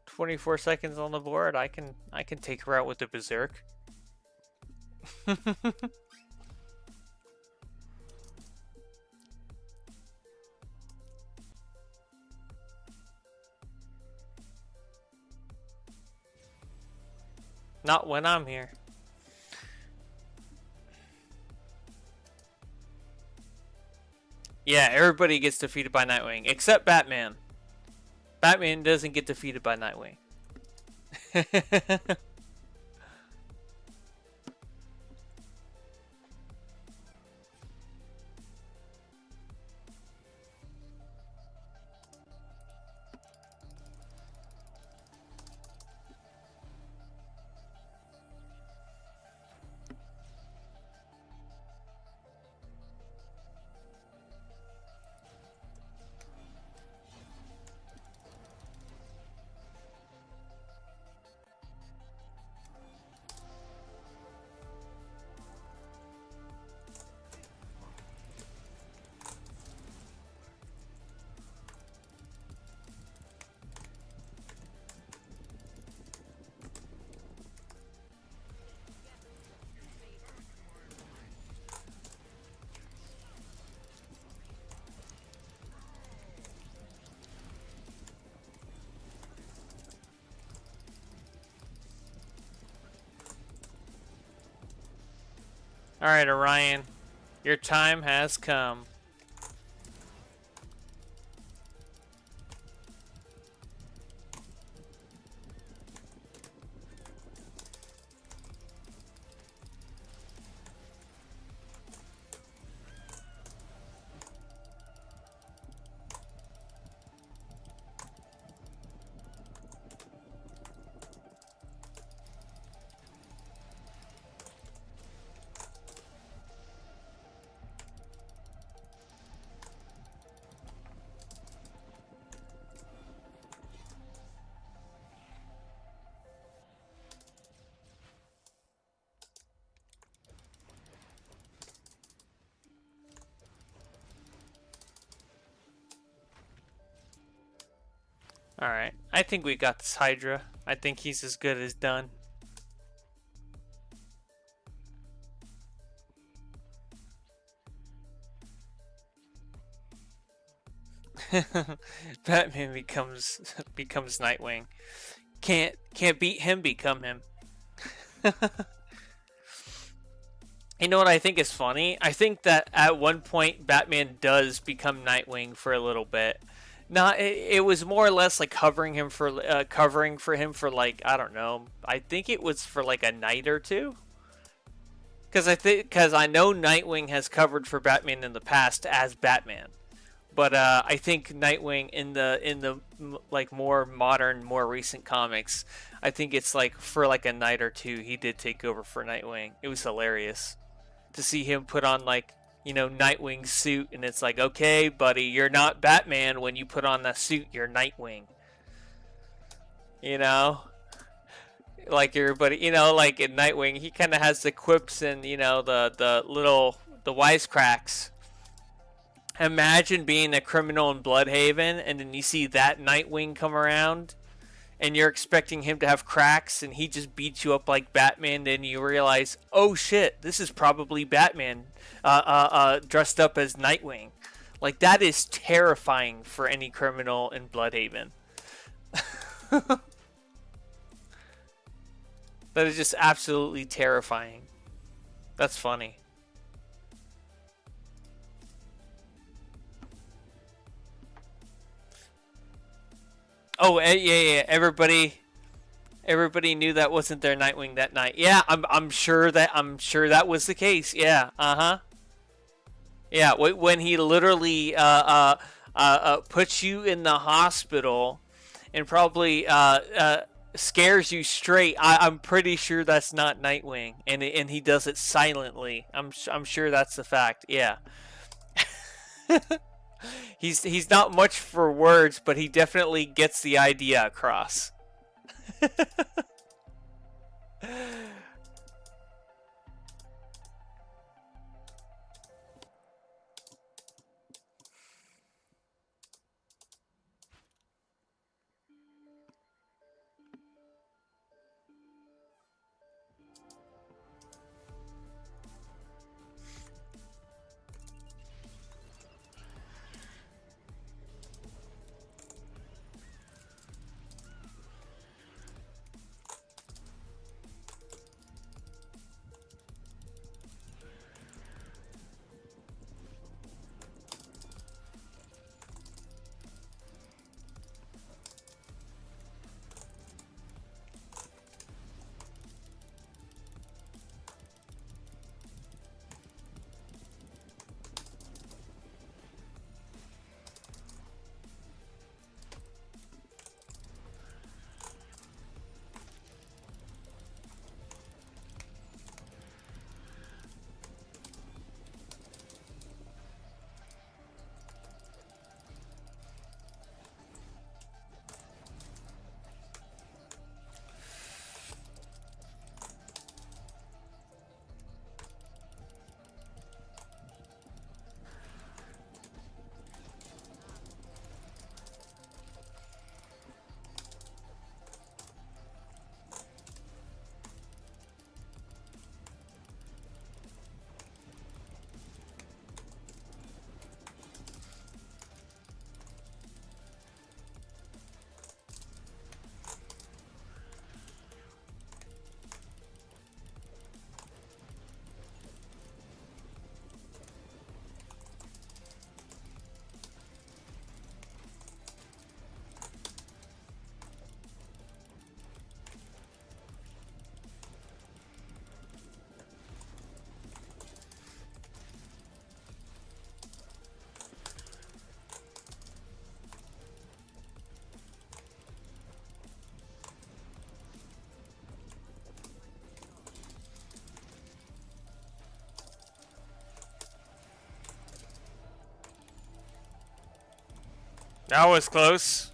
24 seconds on the board. I can take her out with the Berserk. Not when I'm here. Yeah, everybody gets defeated by Nightwing, except Batman. Batman doesn't get defeated by Nightwing. Alright, Orion. Your time has come. Alright, I think we got this Hydra. I think he's as good as done. Batman becomes Nightwing. Can't beat him, become him. You know what I think is funny? I think that at one point Batman does become Nightwing for a little bit. Not it was more or less like covering for him for like, I don't know. I think it was for like a night or two. Because I know Nightwing has covered for Batman in the past as Batman. But I think Nightwing in the like more modern, more recent comics, I think it's like for like a night or two he did take over for Nightwing. It was hilarious to see him put on like, you know, Nightwing's suit, and it's like, okay, buddy, you're not Batman when you put on the suit. You're Nightwing. You know, like everybody, you know, like in Nightwing, he kind of has the quips and, you know, the wisecracks. Imagine being a criminal in Bloodhaven, and then you see that Nightwing come around, and you're expecting him to have cracks, and he just beats you up like Batman. Then you realize, oh shit, this is probably Batman, dressed up as Nightwing. Like, that is terrifying for any criminal in Bloodhaven. That is just absolutely terrifying. That's funny. Oh, yeah. Everybody knew that wasn't their Nightwing that night. Yeah, I'm sure that was the case. Yeah, yeah. When he literally puts you in the hospital and probably scares you straight. I'm pretty sure that's not Nightwing, and he does it silently. I'm sure that's the fact. Yeah. He's not much for words, but he definitely gets the idea across. That was close.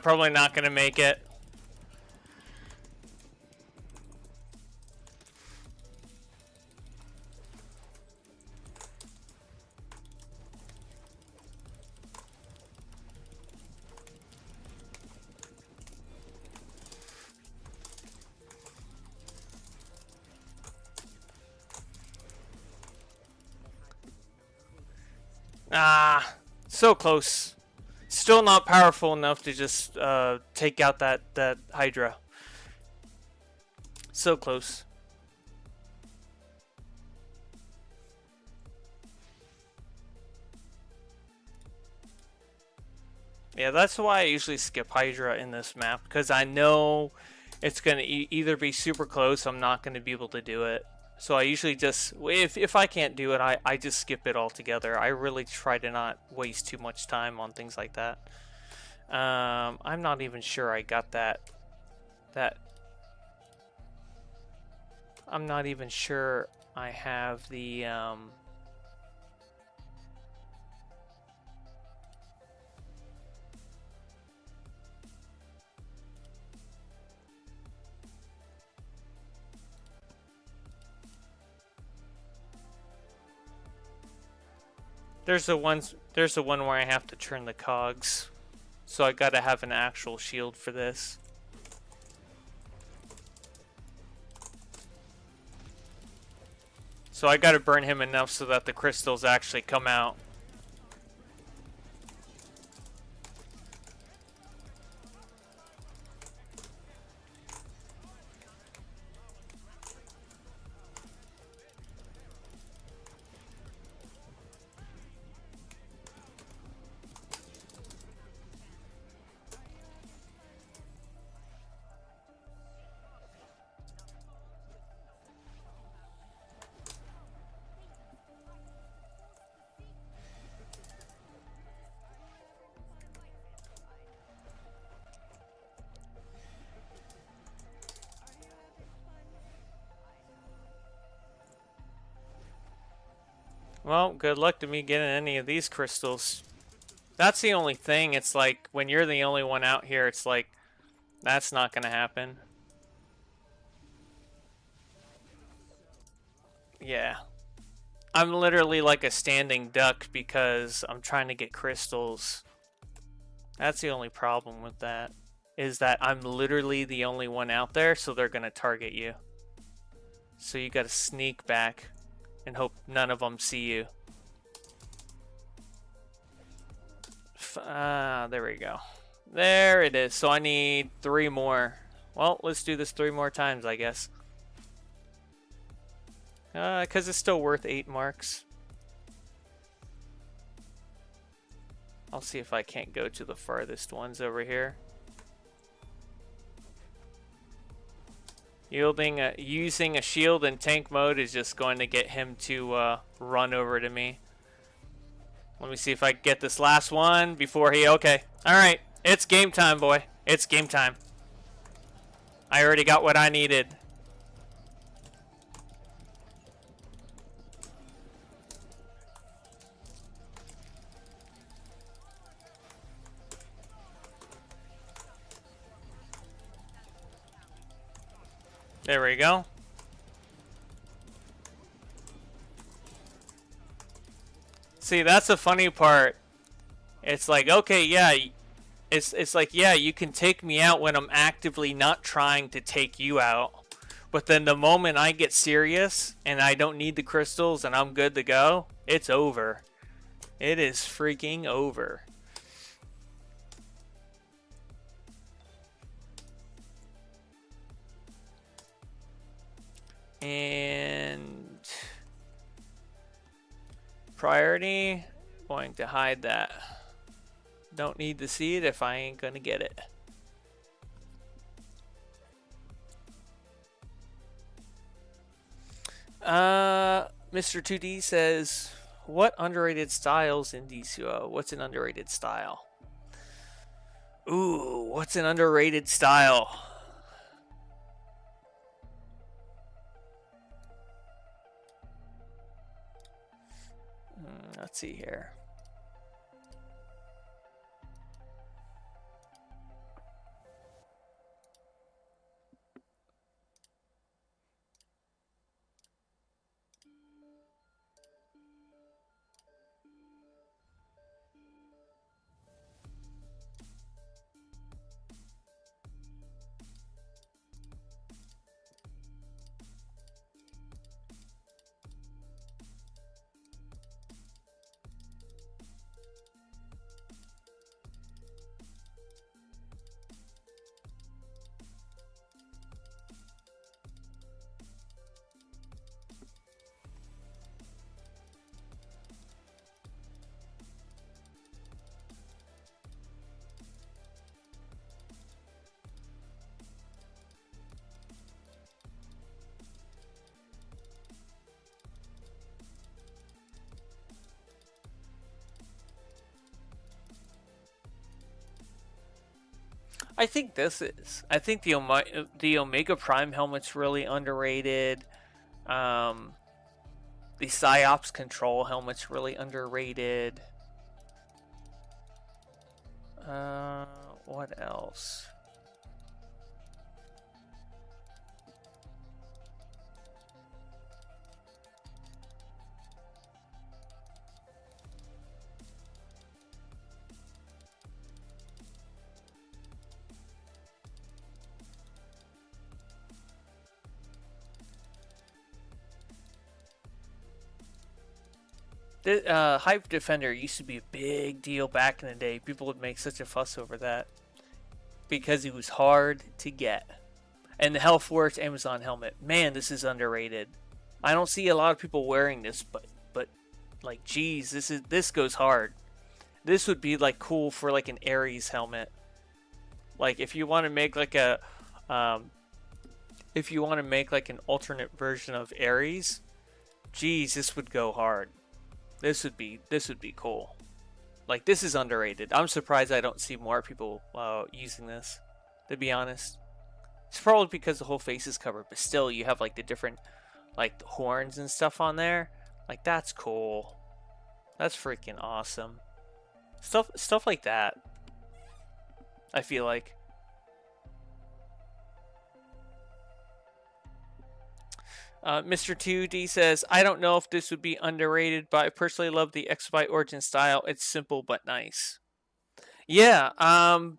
Probably not gonna make it. So close. Still not powerful enough to just take out that Hydra. So close. Yeah, that's why I usually skip Hydra in this map, because I know it's going to either be super close, I'm not going to be able to do it. So I usually just, if I can't do it, I just skip it altogether. I really try to not waste too much time on things like that. I'm not even sure I got that. I'm not even sure I have the, There's the one where I have to turn the cogs. So I gotta have an actual shield for this. So I gotta burn him enough so that the crystals actually come out. Well, good luck to me getting any of these crystals. That's the only thing. It's like, when you're the only one out here, it's like, that's not gonna happen. Yeah. I'm literally like a standing duck because I'm trying to get crystals. That's the only problem with that. Is that I'm literally the only one out there, so they're gonna target you. So you gotta sneak back and hope none of them see you. There we go. There it is. So I need 3 more. Well, let's do this 3 more times, I guess. Because it's still worth 8 marks. I'll see if I can't go to the farthest ones over here. Using a shield in tank mode is just going to get him to run over to me. Let me see if I can get this last one before he... Okay. Alright. It's game time, boy. It's game time. I already got what I needed. There we go. See, that's the funny part. It's like, okay, yeah, it's like, yeah, you can take me out when I'm actively not trying to take you out. But then the moment I get serious and I don't need the crystals and I'm good to go, it's over. It is freaking over. And priority, going to hide that. Don't need to see it if I ain't gonna get it. Mr. 2D says, what underrated styles in DCUO? What's an underrated style? Ooh, what's an underrated style? Let's see here. I think this is. I think the Omega Prime helmet's really underrated. Um, the Psyops Control helmet's really underrated. What else? The Hype Defender used to be a big deal back in the day. People would make such a fuss over that because it was hard to get. And the Hellforce Amazon helmet, man, this is underrated. I don't see a lot of people wearing this, but like, geez, this goes hard. This would be like cool for like an Ares helmet. Like if you want to make like a, if you want to make like an alternate version of Ares, geez, this would go hard. This would be cool. Like, this is underrated. I'm surprised I don't see more people using this, to be honest. It's probably because the whole face is covered, but still, you have like the different like horns and stuff on there. Like, that's cool. That's freaking awesome. Stuff like that. I feel like. Mr. 2D says, I don't know if this would be underrated, but I personally love the Exobyte Origin style. It's simple but nice. Yeah, I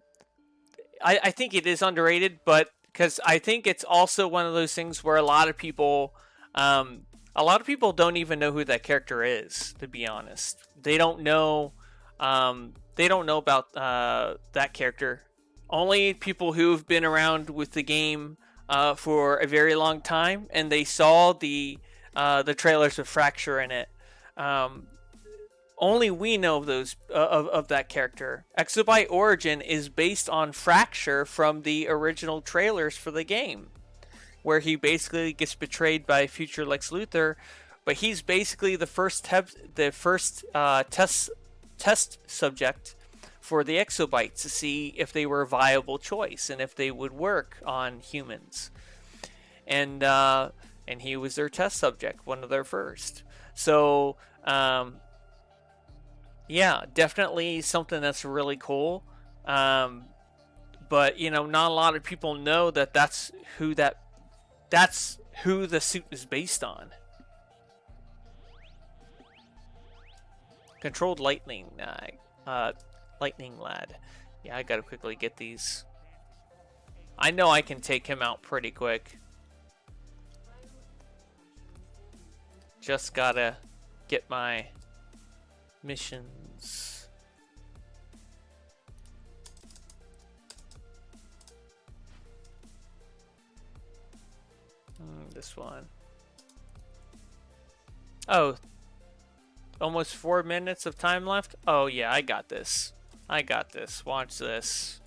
think it is underrated, but because I think it's also one of those things where a lot of people don't even know who that character is, to be honest. They don't know about that character. Only people who've been around with the game for a very long time, and they saw the trailers of Fracture in it. Only we know of those of that character. Exobyte Origin is based on Fracture from the original trailers for the game, where he basically gets betrayed by future Lex Luthor, but he's basically the first test subject for the exobytes to see if they were a viable choice and if they would work on humans. And he was their test subject, one of their first. So, yeah, definitely something that's really cool. But, you know, not a lot of people know that that's who the suit is based on. Controlled lightning lad. Yeah, I gotta quickly get these. I know I can take him out pretty quick. Just gotta get my missions. This one. Oh, almost 4 minutes of time left? Oh yeah, I got this. Watch this.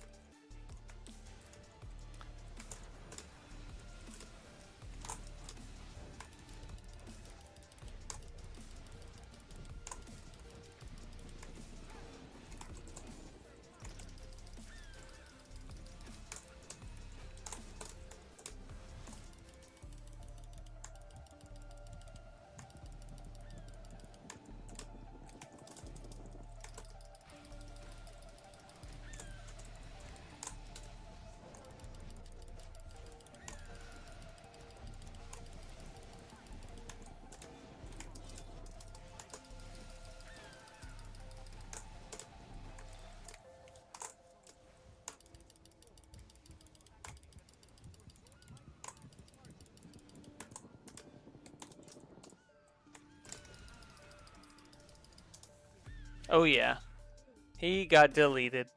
Oh yeah, he got deleted.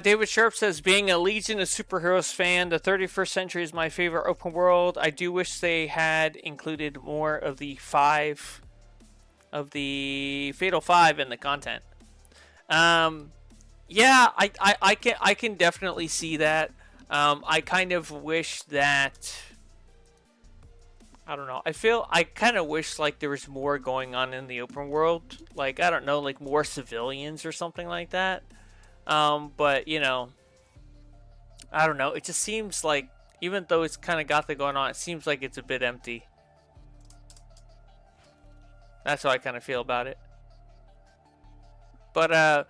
David Sharp says, being a Legion of Superheroes fan, the 31st Century is my favorite open world. I do wish they had included more of the Fatal 5 in the content. Yeah, I can definitely see that. I kind of wish that, I don't know. I kind of wish like there was more going on in the open world. Like, I don't know, like more civilians or something like that. But you know, I don't know. It just seems like, even though it's kind of got that going on, it seems like it's a bit empty. That's how I kind of feel about it. But I'm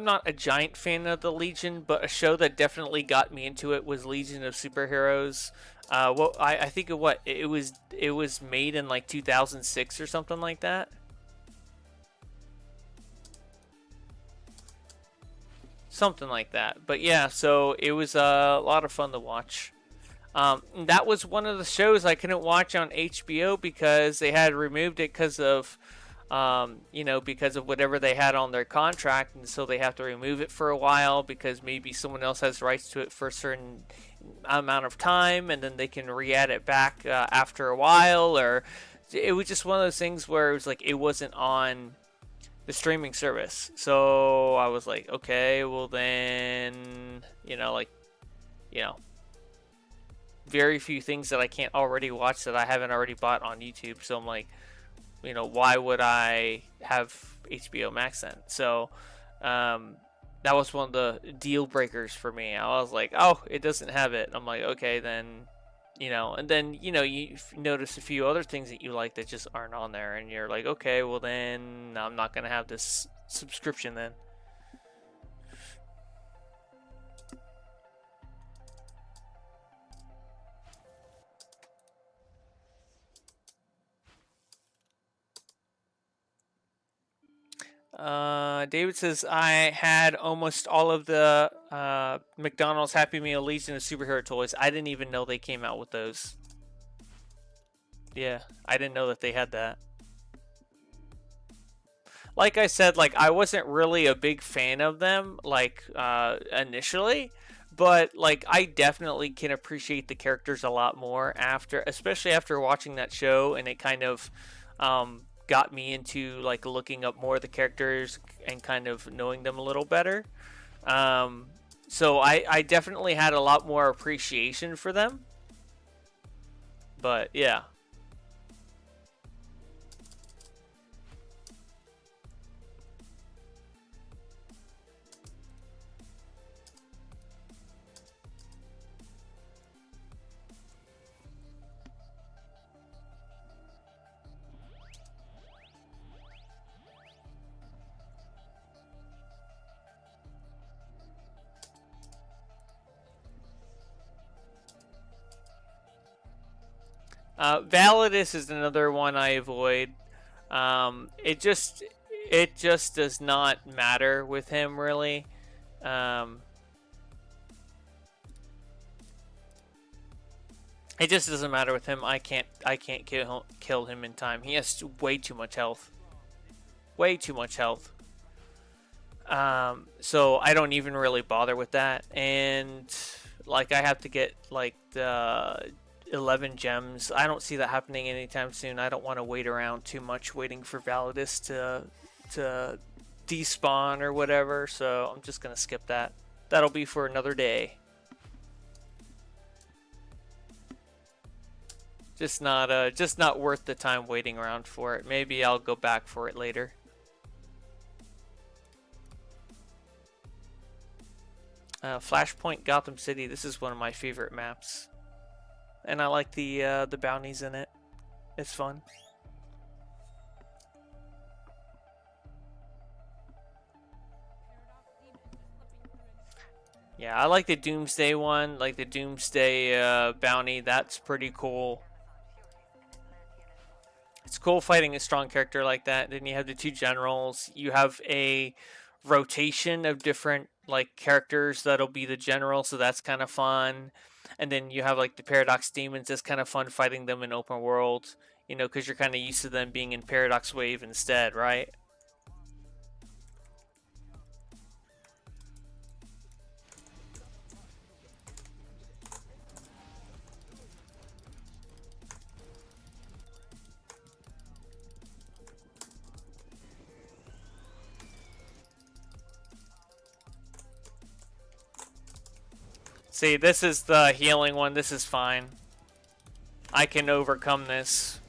not a giant fan of the Legion, but a show that definitely got me into it was Legion of Superheroes. I think it was made in like 2006 or something like that. Something like that. But yeah, so it was a lot of fun to watch. That was one of the shows I couldn't watch on HBO because they had removed it because of, because of whatever they had on their contract, and so they have to remove it for a while because maybe someone else has rights to it for a certain amount of time, and then they can re-add it back after a while. Or it was just one of those things where it was like it wasn't on the streaming service. So I was like, okay, well then, very few things that I can't already watch that I haven't already bought on YouTube. So I'm like, why would I have HBO Max then? So that was one of the deal breakers for me. I was like, oh, it doesn't have it. I'm like, okay, then, and then, you notice a few other things that you like that just aren't on there. And you're like, okay, well then I'm not going to have this subscription then. David says, I had almost all of the McDonald's Happy Meal Legion of Superhero toys. I didn't even know they came out with those. Yeah, I didn't know that they had that. Like I said, like I wasn't really a big fan of them, like initially, but like I definitely can appreciate the characters a lot more after, especially after watching that show, and it kind of got me into like looking up more of the characters and kind of knowing them a little better. So I definitely had a lot more appreciation for them. But yeah. Validus is another one I avoid. It just does not matter with him really. It just doesn't matter with him. I can't kill him in time. He has way too much health. Way too much health. So I don't even really bother with that. And like I have to get like the 11 gems. I don't see that happening anytime soon. I don't want to wait around too much waiting for Validus to despawn or whatever. So I'm just gonna skip that. That'll be for another day. Just not worth the time waiting around for it. Maybe I'll go back for it later. Flashpoint Gotham City. This is one of my favorite maps, and I like the bounties in it. It's fun. Yeah, I like the Doomsday one, like the Doomsday bounty. That's pretty cool. It's cool fighting a strong character like that. Then you have the two generals. You have a rotation of different like characters that'll be the general, so that's kind of fun. And then you have like the Paradox Demons. It's kind of fun fighting them in open world, because you're kind of used to them being in Paradox Wave instead, right? See, this is the healing one. This is fine. I can overcome this.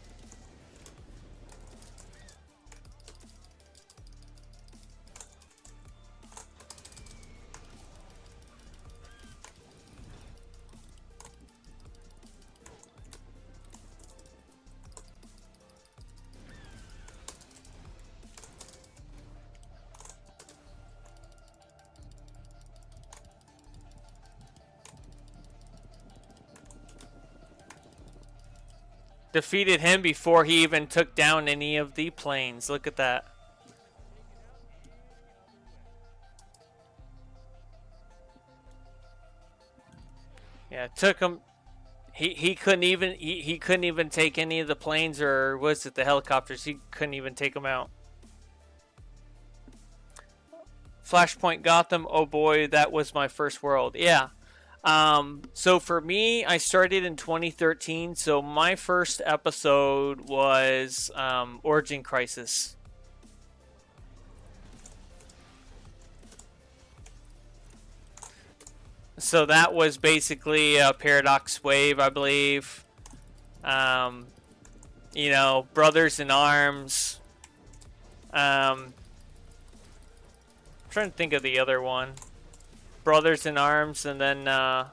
Defeated him before he even took down any of the planes. Look at that. Yeah, it took him. He couldn't even take any of the planes, or was it the helicopters? He couldn't even take them out. Flashpoint Gotham. Oh boy, that was my first world. Yeah. So for me, I started in 2013. So my first episode was Origin Crisis. So that was basically a Paradox Wave, I believe. You know, Brothers in Arms. I'm trying to think of the other one. Brothers in Arms, and then man,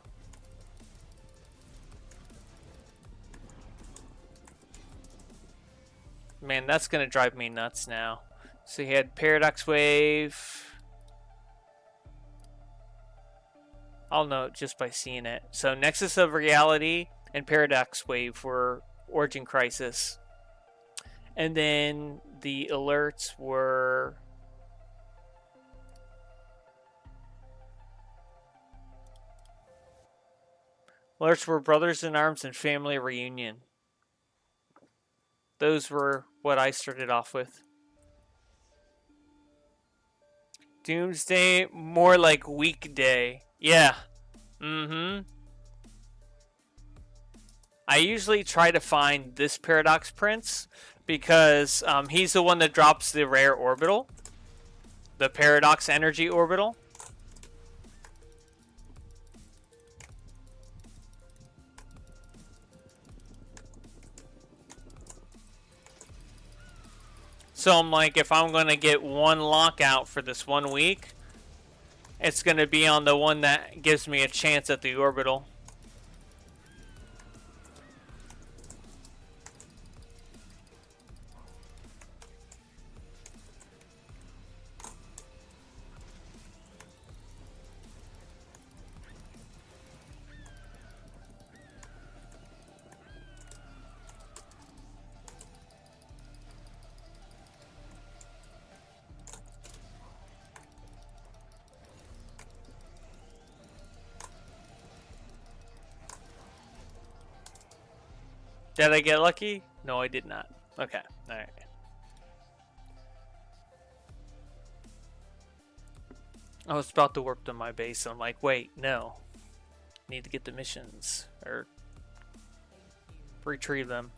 that's gonna drive me nuts now. So he had Paradox Wave. I'll know it just by seeing it. So Nexus of Reality and Paradox Wave were Origin Crisis. And then the alerts were Brothers in Arms and Family Reunion. Those were what I started off with. Doomsday, more like Weekday. Yeah. I usually try to find this Paradox Prince because he's the one that drops the rare orbital. The Paradox Energy Orbital. So I'm like, if I'm going to get one lockout for this 1 week, it's going to be on the one that gives me a chance at the orbital. Did I get lucky? No, I did not. Okay, alright. I was about to warp to my base, and I'm like, wait, no. Need to get the missions, or retrieve them.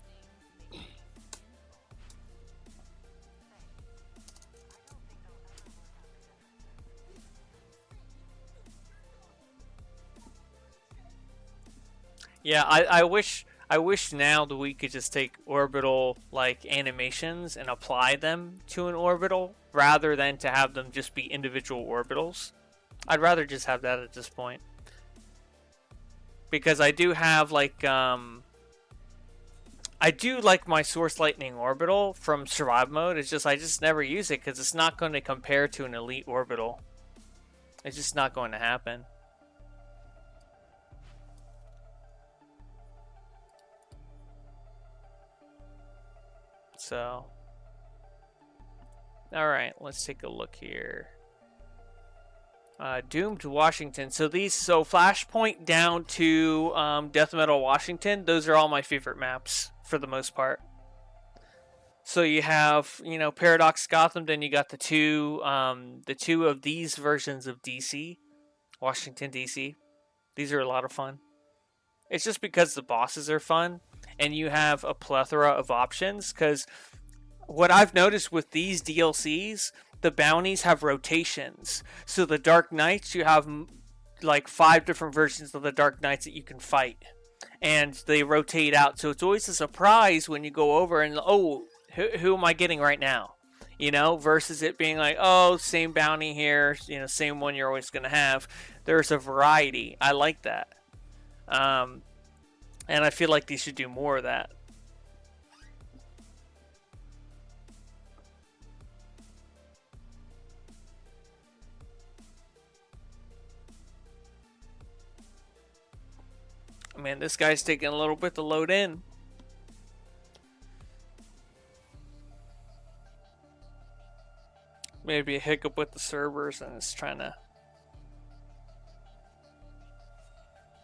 Yeah, I wish now that we could just take orbital like animations and apply them to an orbital rather than to have them just be individual orbitals. I'd rather just have that at this point. Because I do have like I do like my Source Lightning orbital from survive mode. It's just I just never use it because it's not going to compare to an elite orbital. It's just not going to happen. So, alright, let's take a look here. Doomed Washington. So Flashpoint down to Death Metal Washington, those are all my favorite maps for the most part. So you have, you know, Paradox Gotham, then you got the two of these versions of DC, Washington DC. These are a lot of fun. It's just because the bosses are fun. And you have a plethora of options, because what I've noticed with these DLCs, the bounties have rotations. So the Dark Knights, you have like 5 different versions of the Dark Knights that you can fight, and they rotate out. So it's always a surprise when you go over and, oh, who am I getting right now? You know, versus it being like, oh, same bounty here, you know, same one you're always going to have. There's a variety. I like that. And I feel like they should do more of that. Man, this guy's taking a little bit to load in. Maybe a hiccup with the servers and it's trying to...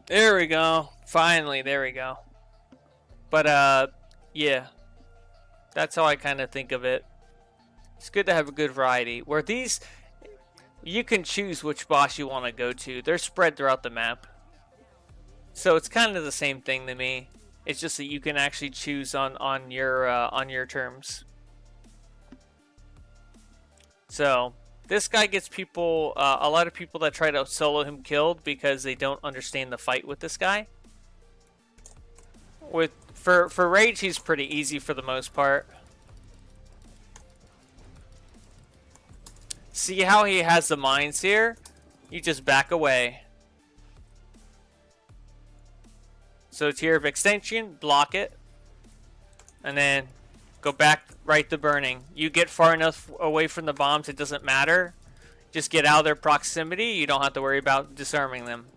There we go. Finally, there we go. But, yeah. That's how I kind of think of it. It's good to have a good variety. Where these, you can choose which boss you want to go to. They're spread throughout the map. So it's kind of the same thing to me. It's just that you can actually choose on your terms. So this guy gets people, a lot of people that try to solo him killed because they don't understand the fight with this guy. For Rage, he's pretty easy for the most part. See how he has the mines here? You just back away. So tier of extension, block it, and then go back right to burning. You get far enough away from the bombs, it doesn't matter. Just get out of their proximity, you don't have to worry about disarming them.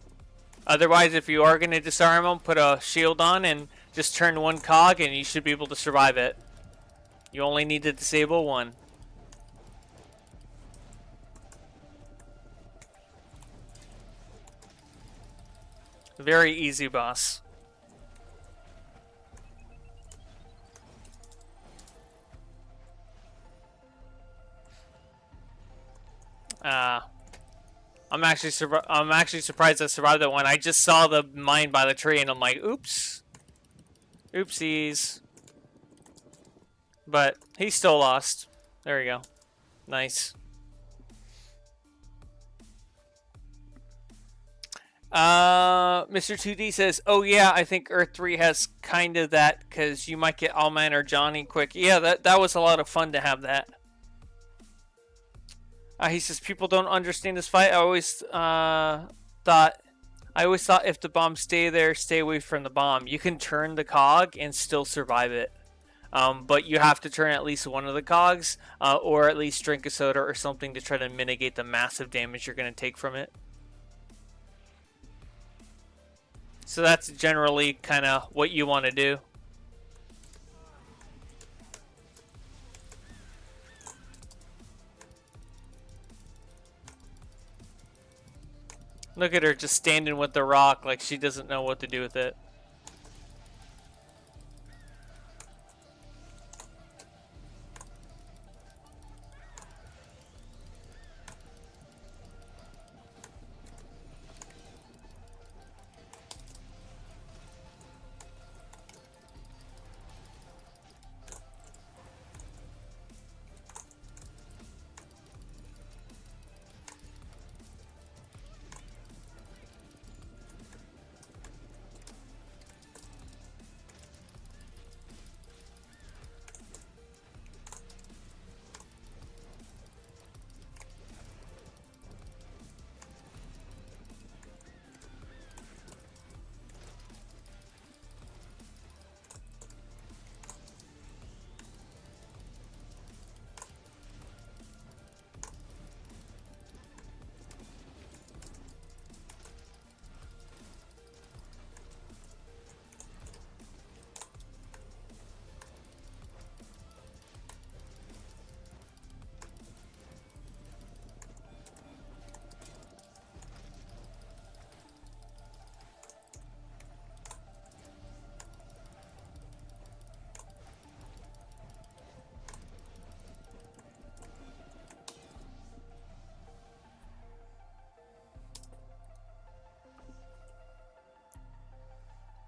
Otherwise, if you are going to disarm them, put a shield on and just turn one cog and you should be able to survive it. You only need to disable one. Very easy boss. I'm actually surprised I survived that one. I just saw the mine by the tree and I'm like, oops. Oopsies. But he's still lost. There we go. Nice. Mr. 2D says, oh yeah, I think Earth 3 has kind of that because you might get Allman or Johnny quick. Yeah, that was a lot of fun to have that. He says people don't understand this fight. I always thought if the bombs stay there, stay away from the bomb. You can turn the cog and still survive it. But you have to turn at least one of the cogs, or at least drink a soda or something to try to mitigate the massive damage you're going to take from it. So that's generally kind of what you want to do. Look at her just standing with the rock like she doesn't know what to do with it.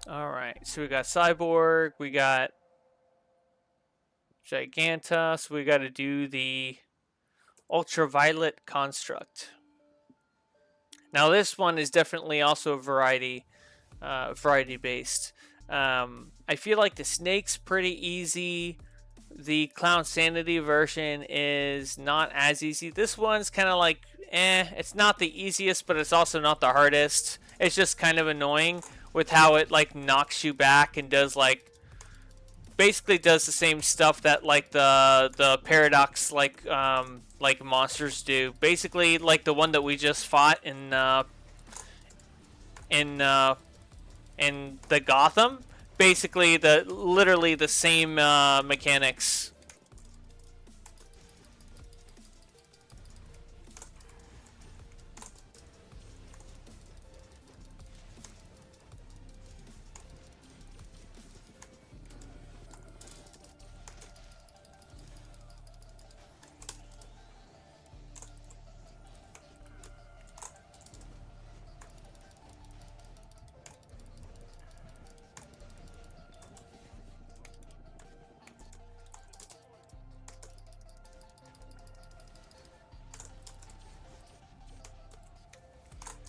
Alright, so we got Cyborg, we got Gigantus, we got to do the Ultraviolet Construct. Now this one is definitely also variety based. I feel like the snake's pretty easy. The Clown Sanity version is not as easy. This one's kind of like, it's not the easiest, but it's also not the hardest. It's just kind of annoying with how it like knocks you back and does like, basically does the same stuff that like the paradox like monsters do. Basically like the one that we just fought in the Gotham. Basically literally the same mechanics.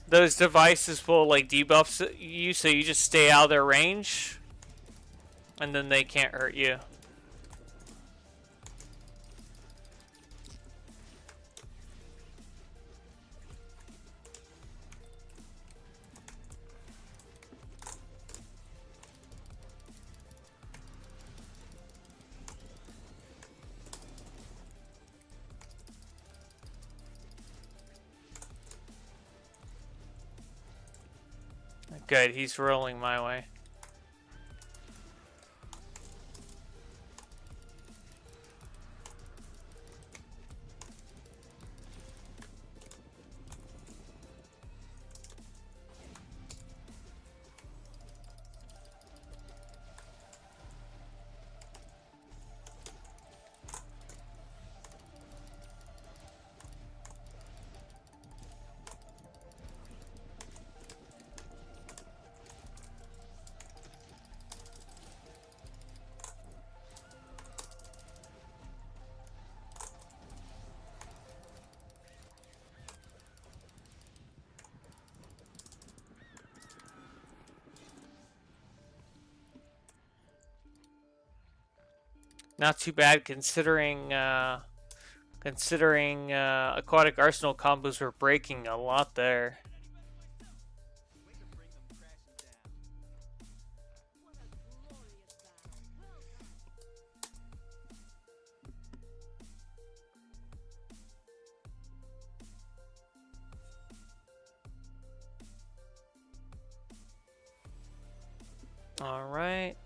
Those devices will like debuff you, so you just stay out of their range, and then they can't hurt you. Good, he's rolling my way. Not too bad considering aquatic arsenal combos were breaking a lot there. All right.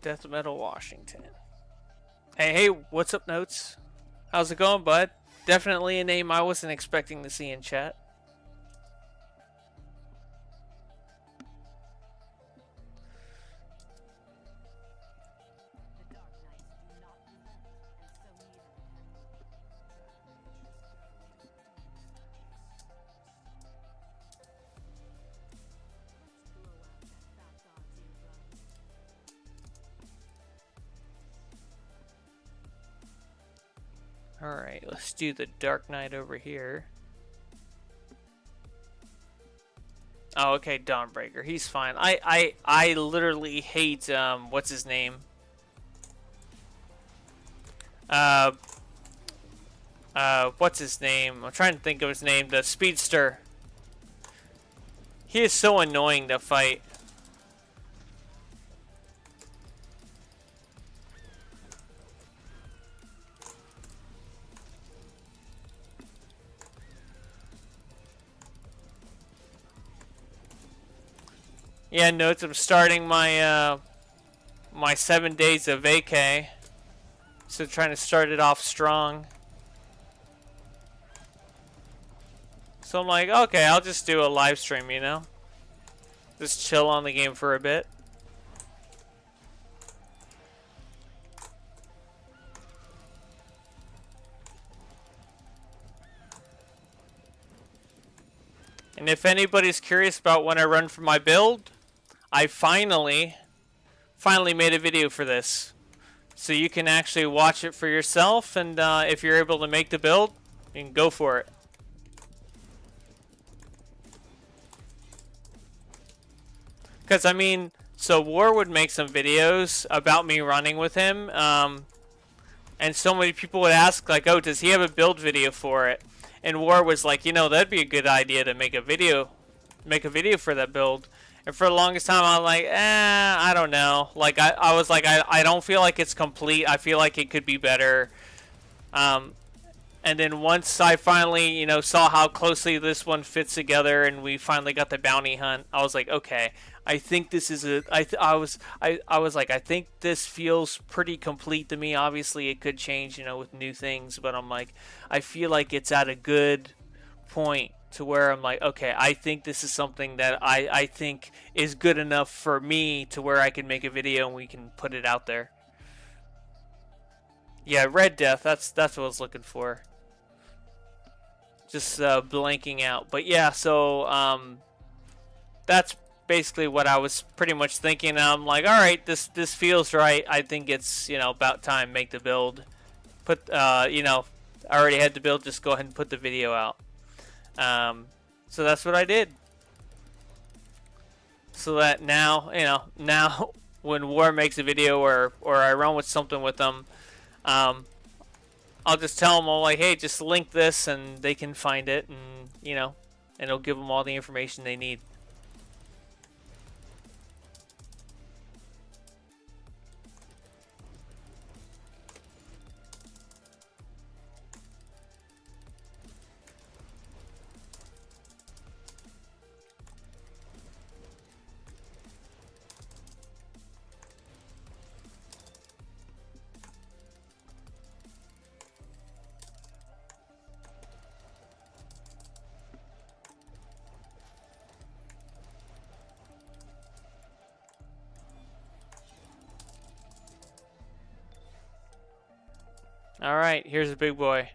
Death Metal Washington. Hey, what's up, Notes? How's it going, bud? Definitely a name I wasn't expecting to see in chat. Alright, let's do the Dark Knight over here. Oh, okay, Dawnbreaker. He's fine. I literally hate, what's his name? What's his name? I'm trying to think of his name. The Speedster. He is so annoying to fight. Yeah, Notes, I'm starting my my 7 days of vacay. So trying to start it off strong. So I'm like, okay, I'll just do a live stream, you know? Just chill on the game for a bit. And if anybody's curious about when I run for my build, I finally made a video for this. So you can actually watch it for yourself, and if you're able to make the build, you can go for it. Because, I mean, so War would make some videos about me running with him, and so many people would ask, like, oh, does he have a build video for it? And War was like, you know, that'd be a good idea to make a video for that build. And for the longest time, I was like, I don't know. Like, I was like, I don't feel like it's complete. I feel like it could be better. And then once I finally, you know, saw how closely this one fits together, and we finally got the bounty hunt, I was like, okay, I think this is I was like, I think this feels pretty complete to me. Obviously, it could change, you know, with new things, but I'm like, I feel like it's at a good point to where I'm like, okay, I think this is something that I think is good enough for me to where I can make a video and we can put it out there. Yeah, Red Death, that's what I was looking for. Just blanking out. But yeah, so that's basically what I was pretty much thinking. I'm like, all right, this feels right. I think it's, you know, about time make the build. Put you know, I already had the build. Just go ahead and put the video out. So that's what I did. So that now, you know, now when War makes a video or I run with something with them, I'll just tell them all, like, hey, just link this and they can find it, and, you know, and it'll give them all the information they need. All right, here's a big boy.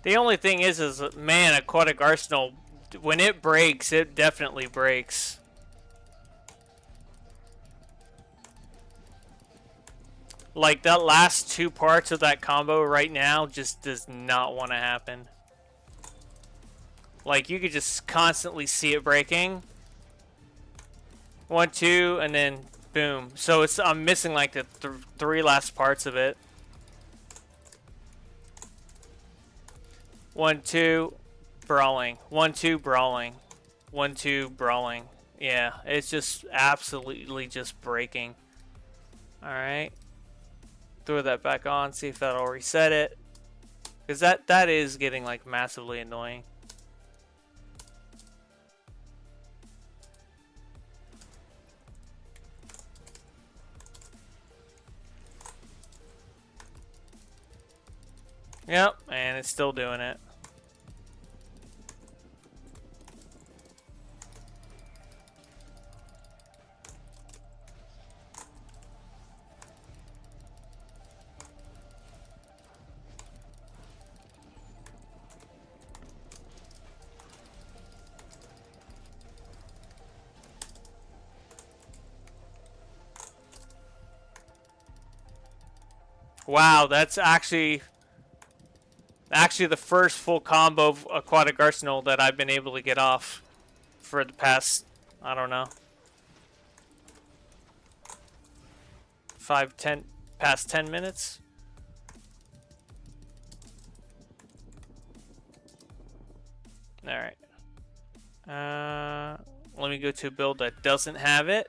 The only thing is man, Aquatic Arsenal, when it breaks, it definitely breaks. Like, that last two parts of that combo right now just does not want to happen. Like, you could just constantly see it breaking. 1, 2, and then boom. So it's I'm missing like the three last parts of it. 1, 2, brawling. 1, 2, brawling. 1, 2, brawling. Yeah, it's just absolutely just breaking. Alright. Throw that back on, see if that'll reset it. Because that is getting like massively annoying. Yep, and it's still doing it. Wow, that's actually the first full combo of Aquatic Arsenal that I've been able to get off for the past, I don't know, past 10 minutes. All right. Let me go to a build that doesn't have it.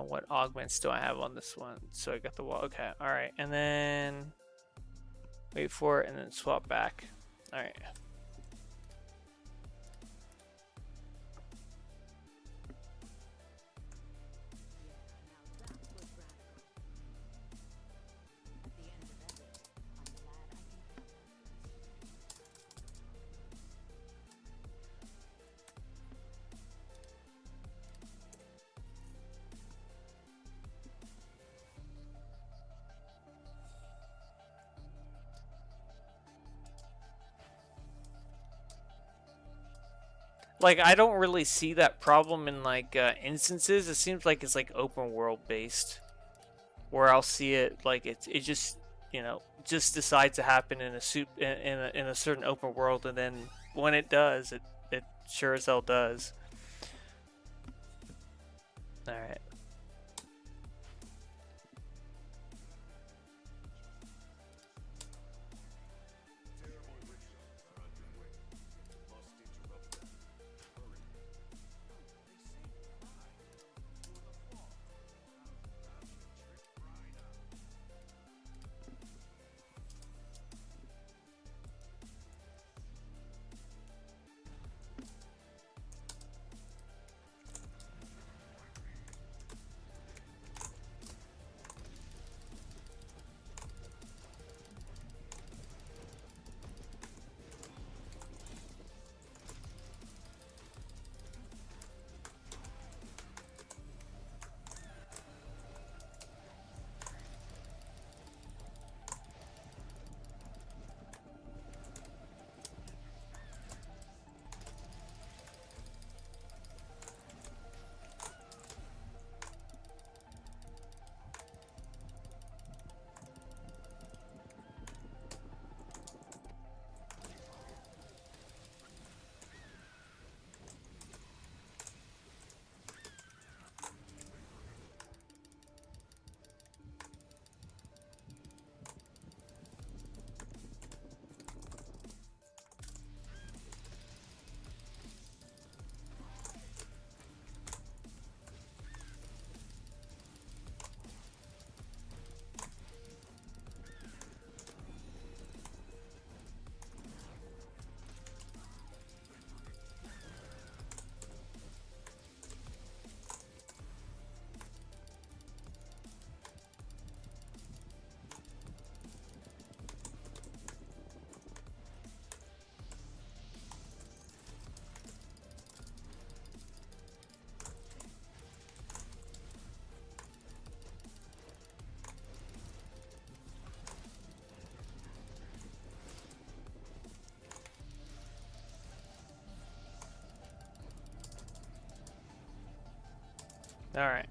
What augments do I have on this one? So I got the wall. Okay, all right, and then wait for it, and then swap back. All right. Like, I don't really see that problem in like instances. It seems like it's like open world based, where I'll see it like it just, you know, just decides to happen in a certain open world, and then when it does, it sure as hell does. All right. All right.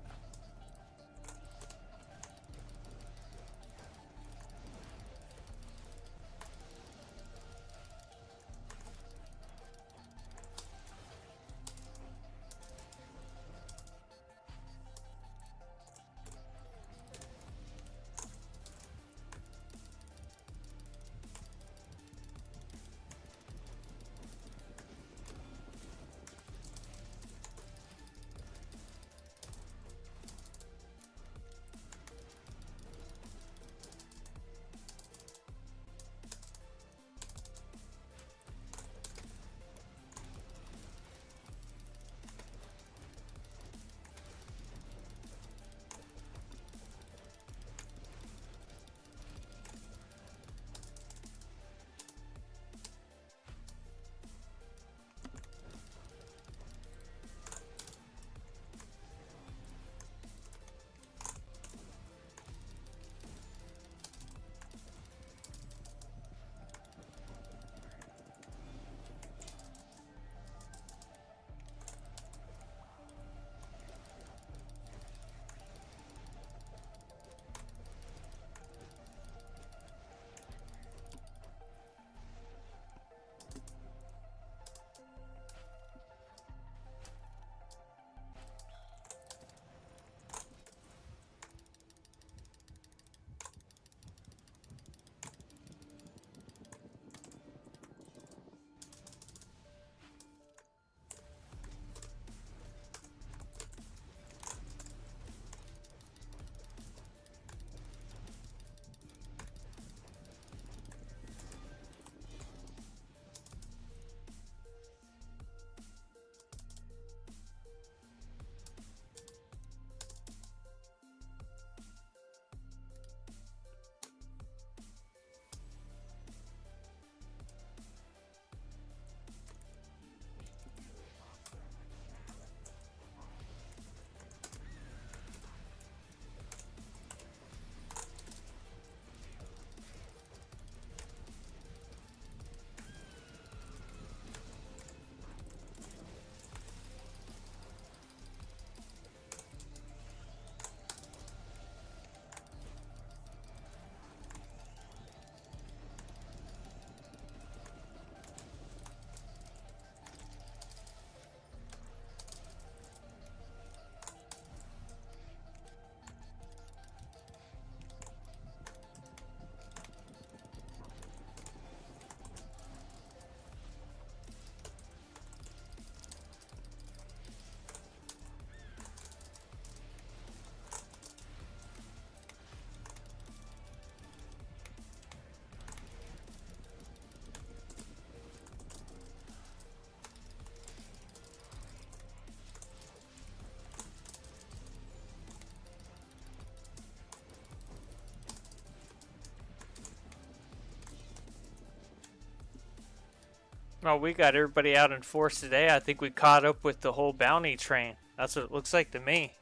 Oh, we got everybody out in force today. I think we caught up with the whole bounty train. That's what it looks like to me.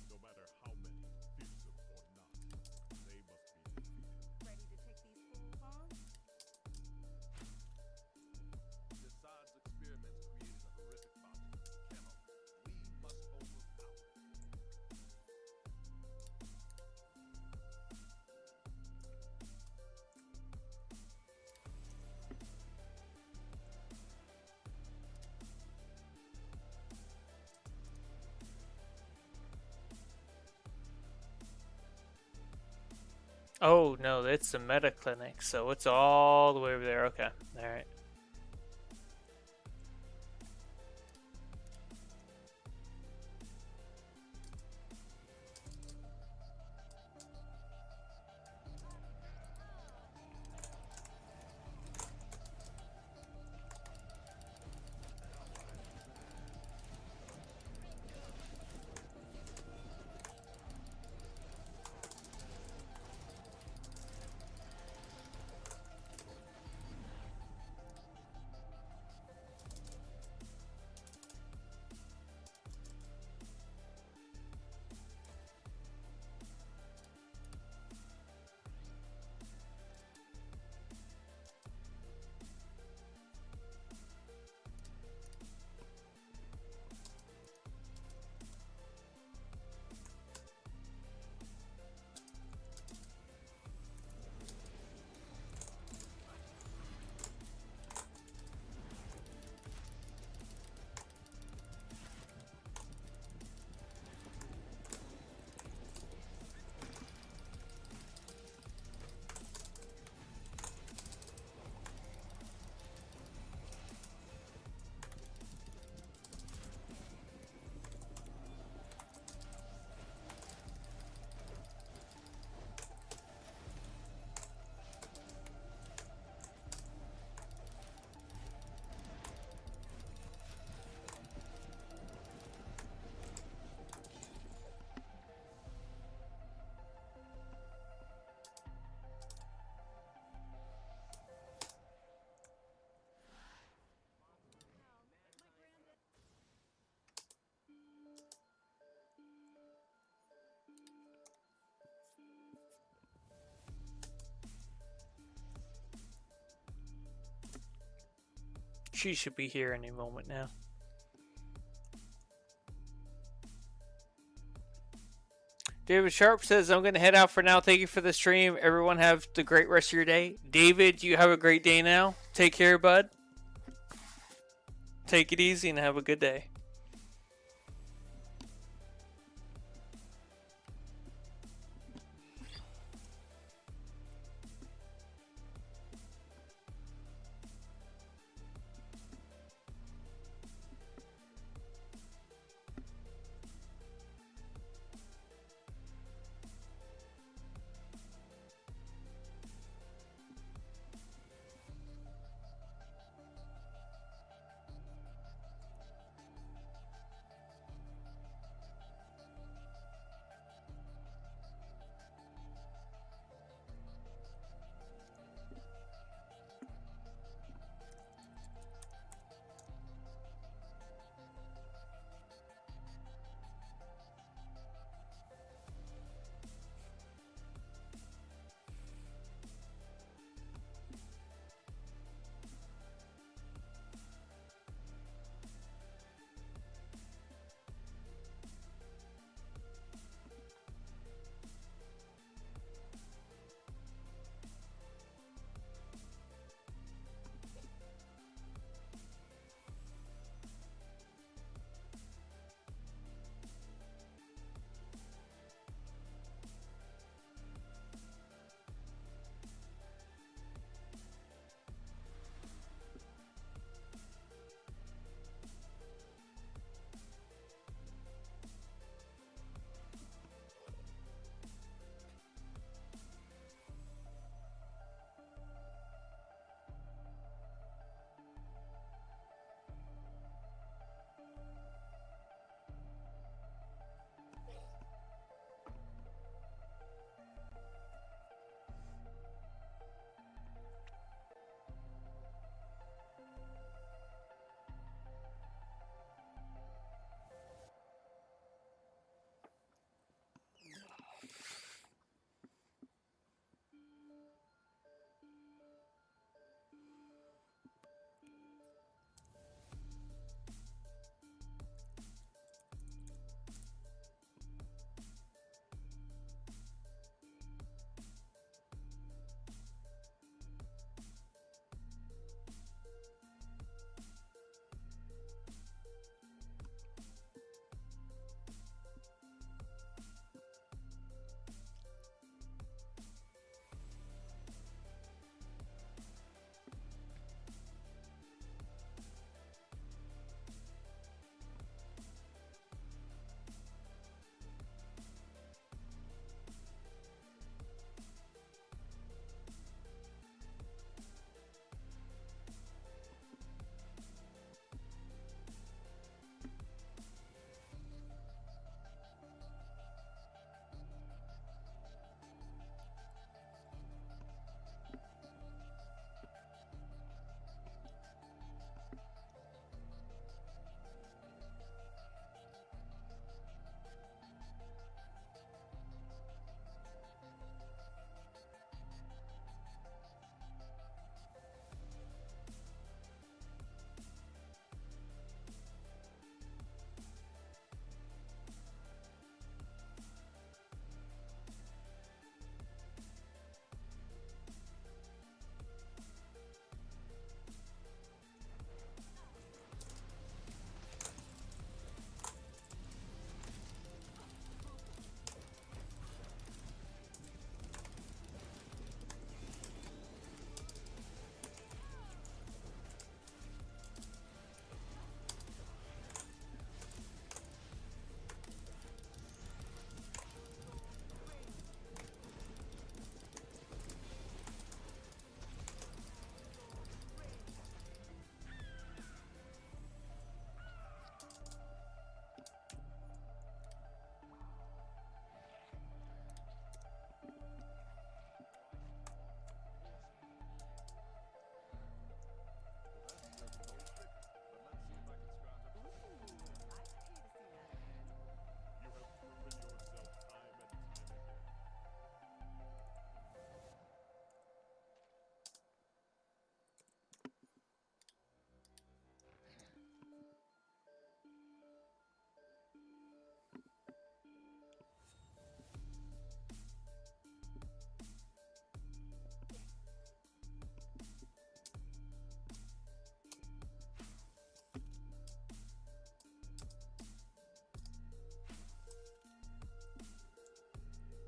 No matter how many, fearsome or not, they must be defeated. Ready to take these fools on? Desaad's experiments created a horrific bounty. Camo, we must overpower it. Oh, no, it's the meta clinic, so it's all the way over there. Okay, all right. She should be here any moment now. David Sharp says, I'm going to head out for now. Thank you for the stream. Everyone have the great rest of your day. David, you have a great day now. Take care, bud. Take it easy and have a good day.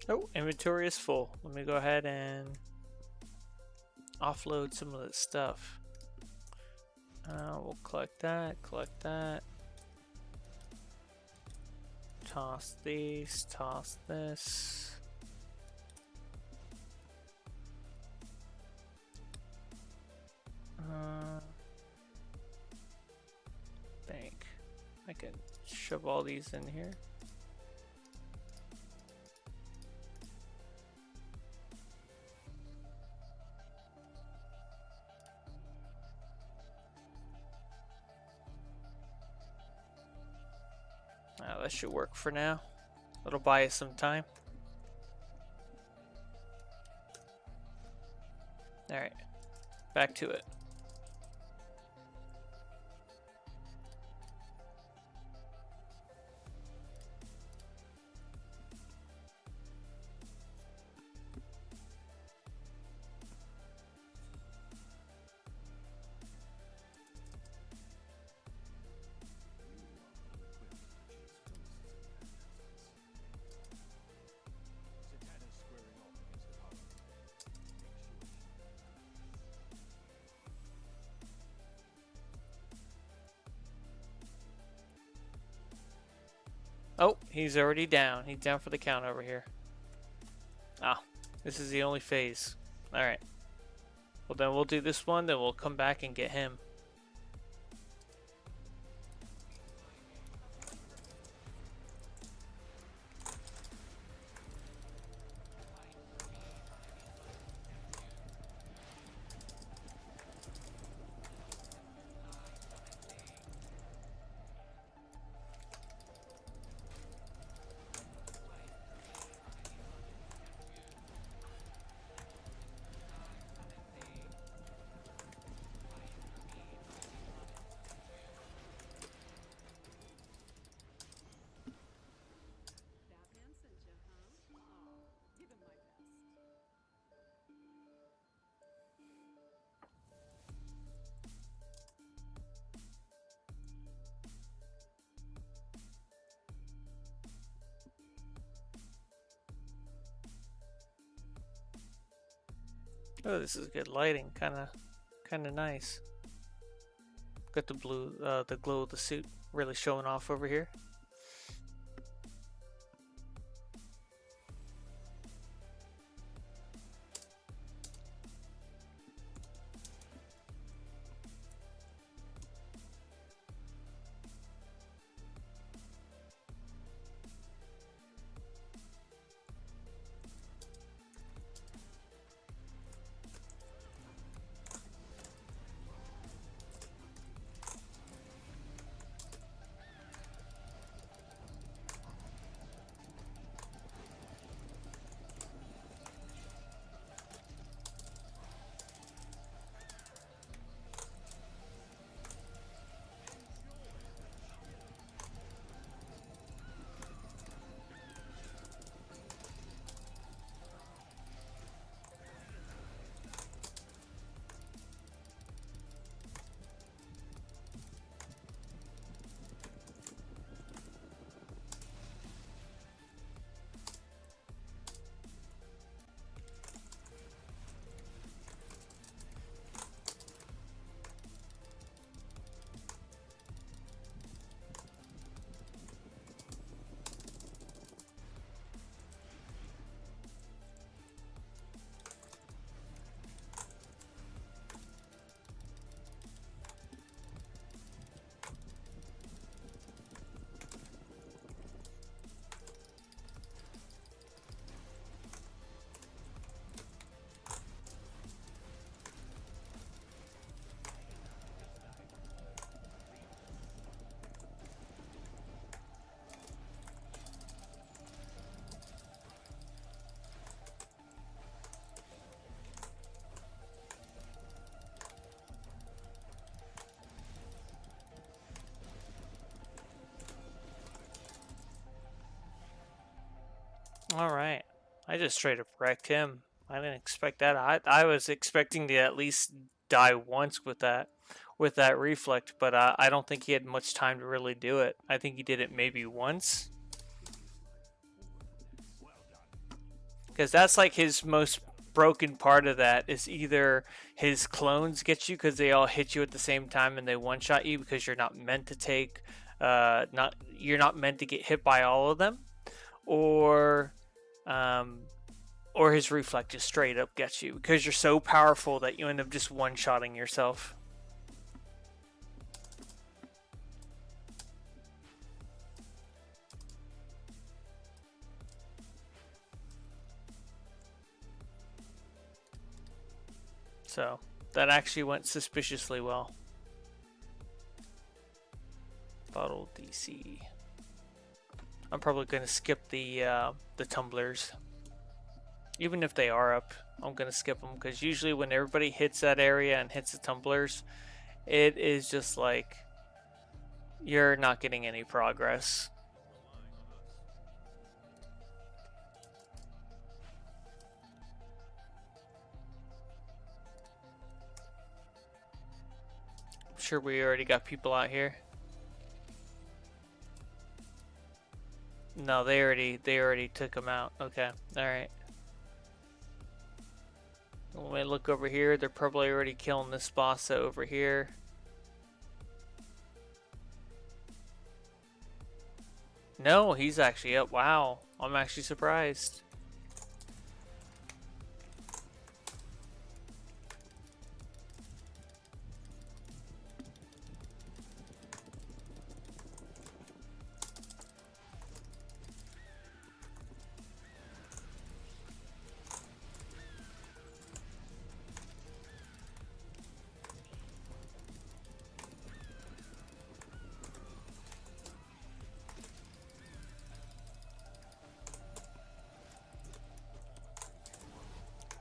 Oh, inventory is full. Let me go ahead and offload some of this stuff. We'll collect that, toss these, toss this. Bank. I can shove all these in here. That should work for now. It'll buy us some time. Alright, back to it. Satana's squaring off against the Holocaust. Make sure Oh, he's already down. He's down for the count over here. Ah, this is the only phase. Alright. Well, then we'll do this one, then we'll come back and get him. Batman sent you, huh? Aw, give him my best. Oh, this is good lighting. Kinda nice. Got the blue, the glow of the suit really showing off over here. Alright. I just straight up wrecked him. I didn't expect that. I was expecting to at least die once with that reflect, but I don't think he had much time to really do it. I think he did it maybe once. well done. Because that's like his most broken part of that is either his clones get you because they all hit you at the same time and they one-shot you because you're not meant to take, you're not meant to get hit by all of them, or his reflect just straight up gets you because you're so powerful that you end up just one-shotting yourself. So that actually went suspiciously well. Bottle DC. I'm probably gonna skip the tumblers, even if they are up. I'm gonna skip them because usually when everybody hits that area and hits the tumblers, it is just like you're not getting any progress. I'm sure we already got people out here. No, they already took them out. Okay, all right. When we look over here, they're probably already killing this boss over here. No, he's actually up. Wow, I'm actually surprised.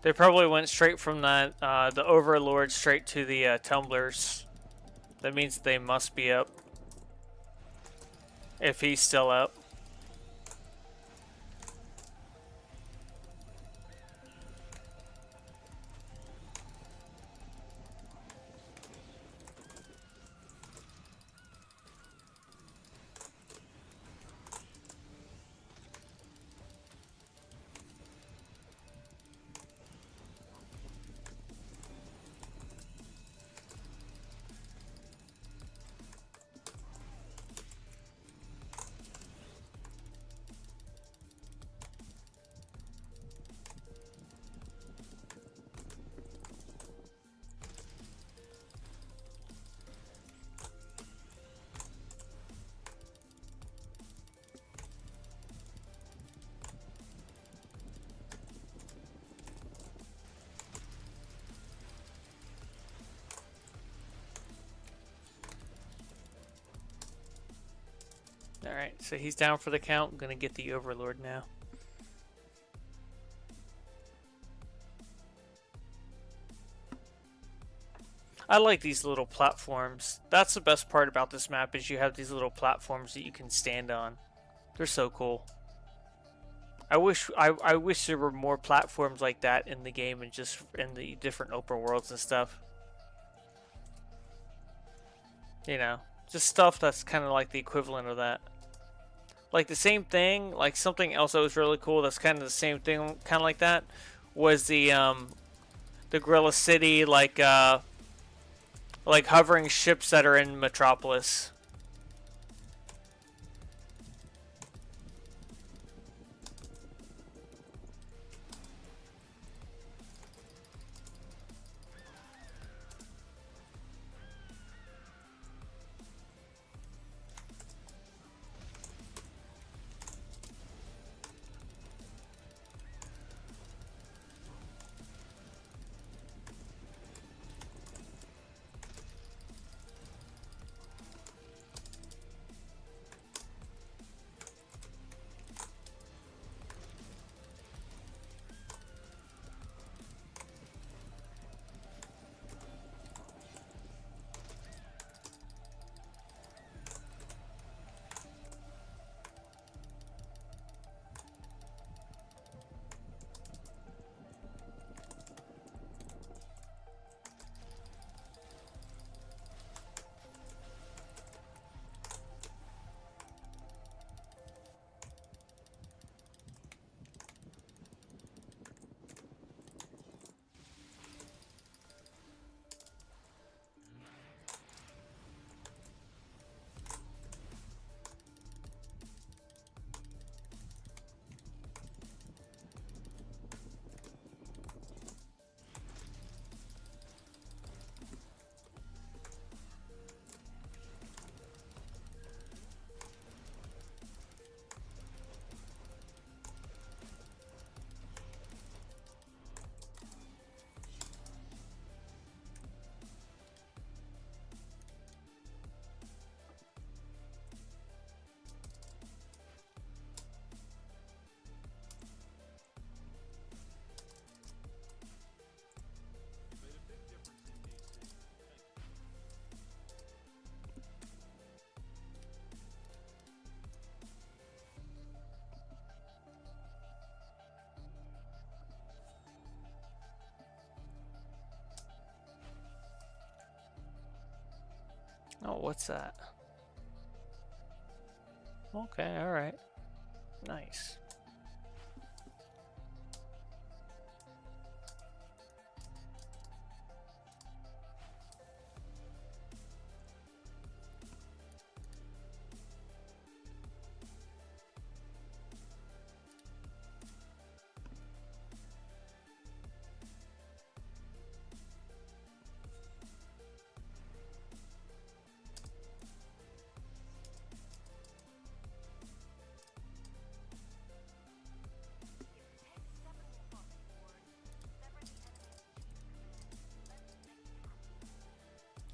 They probably went straight from that, the Overlord straight to the tumblers. That means they must be up. If he's still up. Alright, so he's down for the count. I'm gonna get the Overlord now. I like these little platforms. That's the best part about this map is you have these little platforms that you can stand on. They're so cool. I wish there were more platforms like that in the game and just in the different open worlds and stuff. You know, just stuff that's kind of like the equivalent of that. Like the same thing, like something else that was really cool that's kind of the same thing, kind of like that, was the Gorilla City, like hovering ships that are in Metropolis. Oh, what's that? Okay, alright. Nice.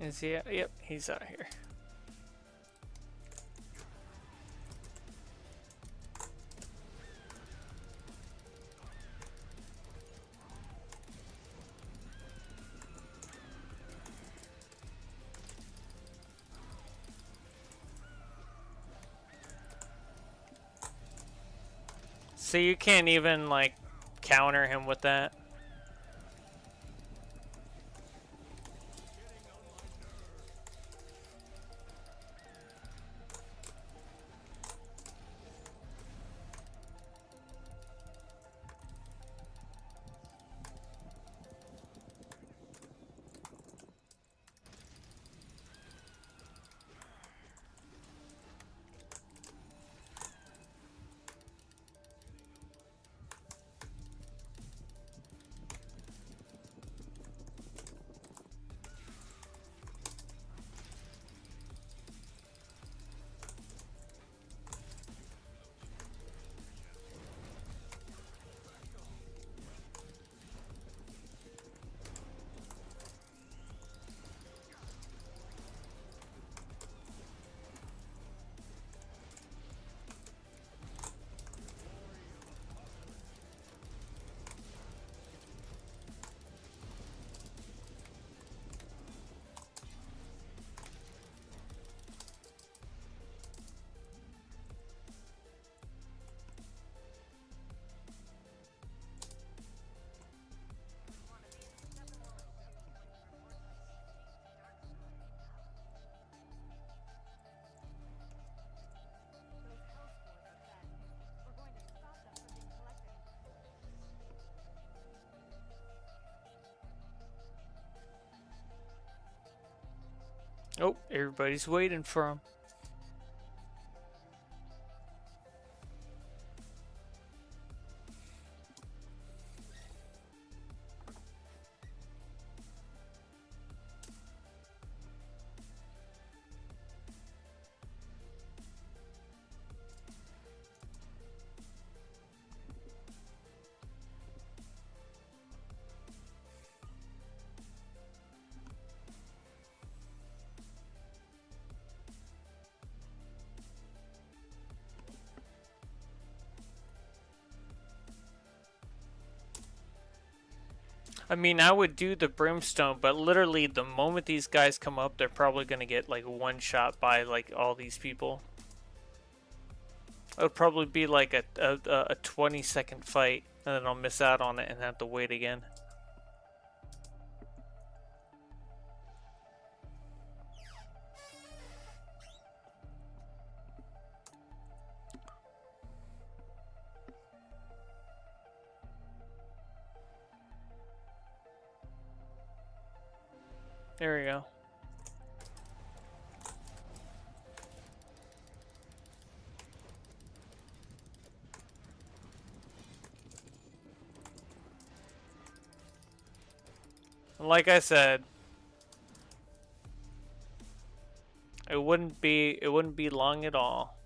Is he? Yep, he's out here. So you can't even like counter him with that. Oh, everybody's waiting for him. I mean, I would do the brimstone, but literally the moment these guys come up, they're probably gonna get like one shot by like all these people. It would probably be like a 20-second fight, and then I'll miss out on it and have to wait again. There we go. Like I said, it wouldn't be long at all.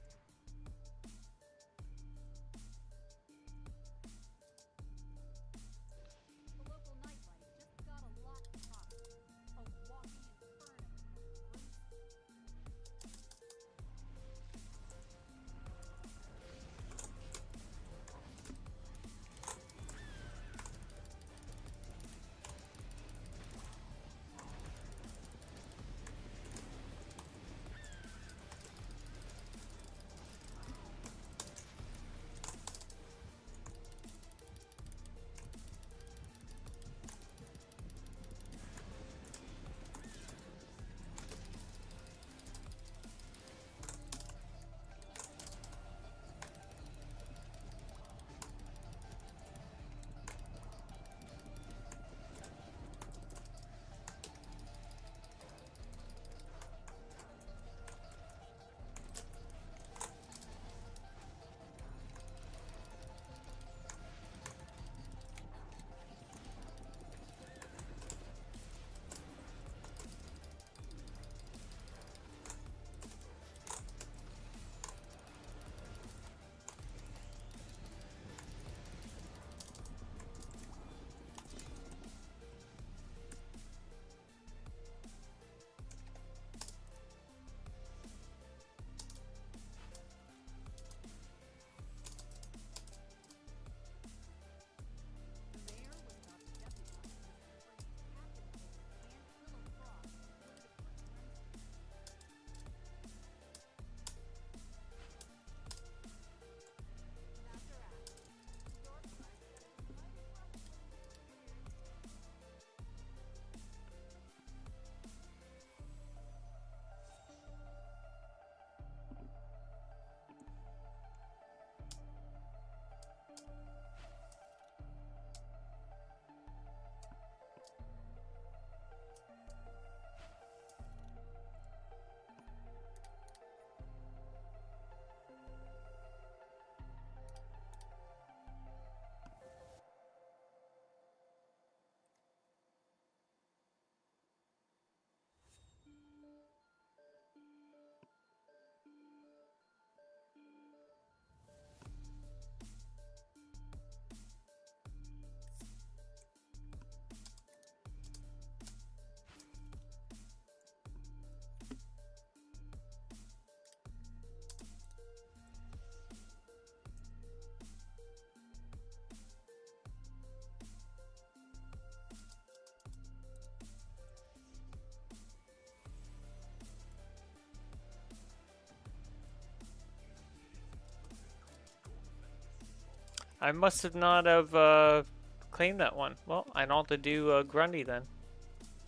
I must have not have claimed that one. Well, I don't have to do Grundy then.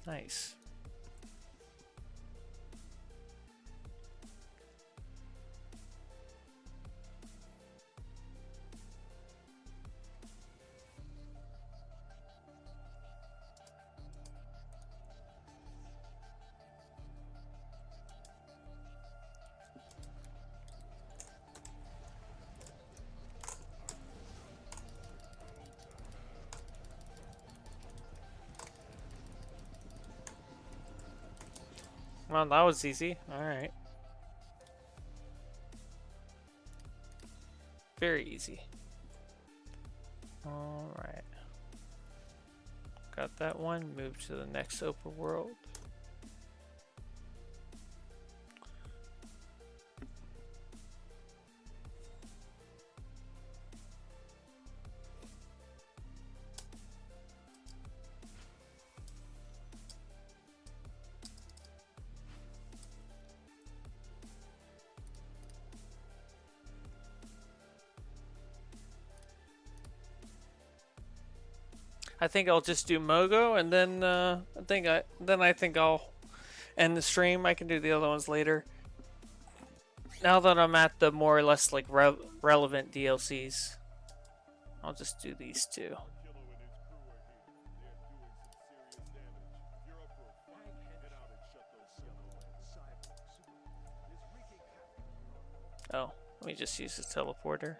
Nice. Well, that was easy. Alright. Very easy. Alright. Got that one. Move to the next open world. I think I'll just do Mogo, and then I think I'll end the stream. I can do the other ones later. Now that I'm at the more or less like relevant DLCs, I'll just do these two. Kilo and his crew are here. They're doing some serious damage. If you're up for a fight, head out and shut those cybermen. Is wreaking havoc. Oh, let me just use this teleporter.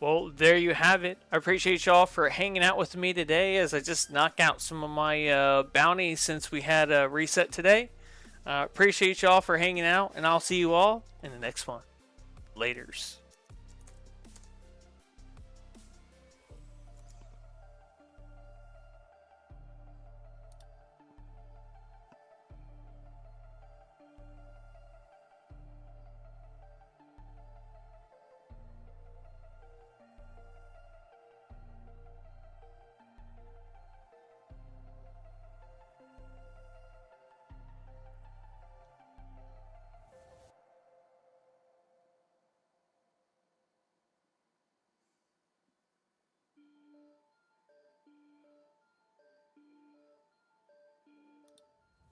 Well, there you have it. I appreciate y'all for hanging out with me today as I just knock out some of my bounties since we had a reset today. Appreciate y'all for hanging out, and I'll see you all in the next one. Laters.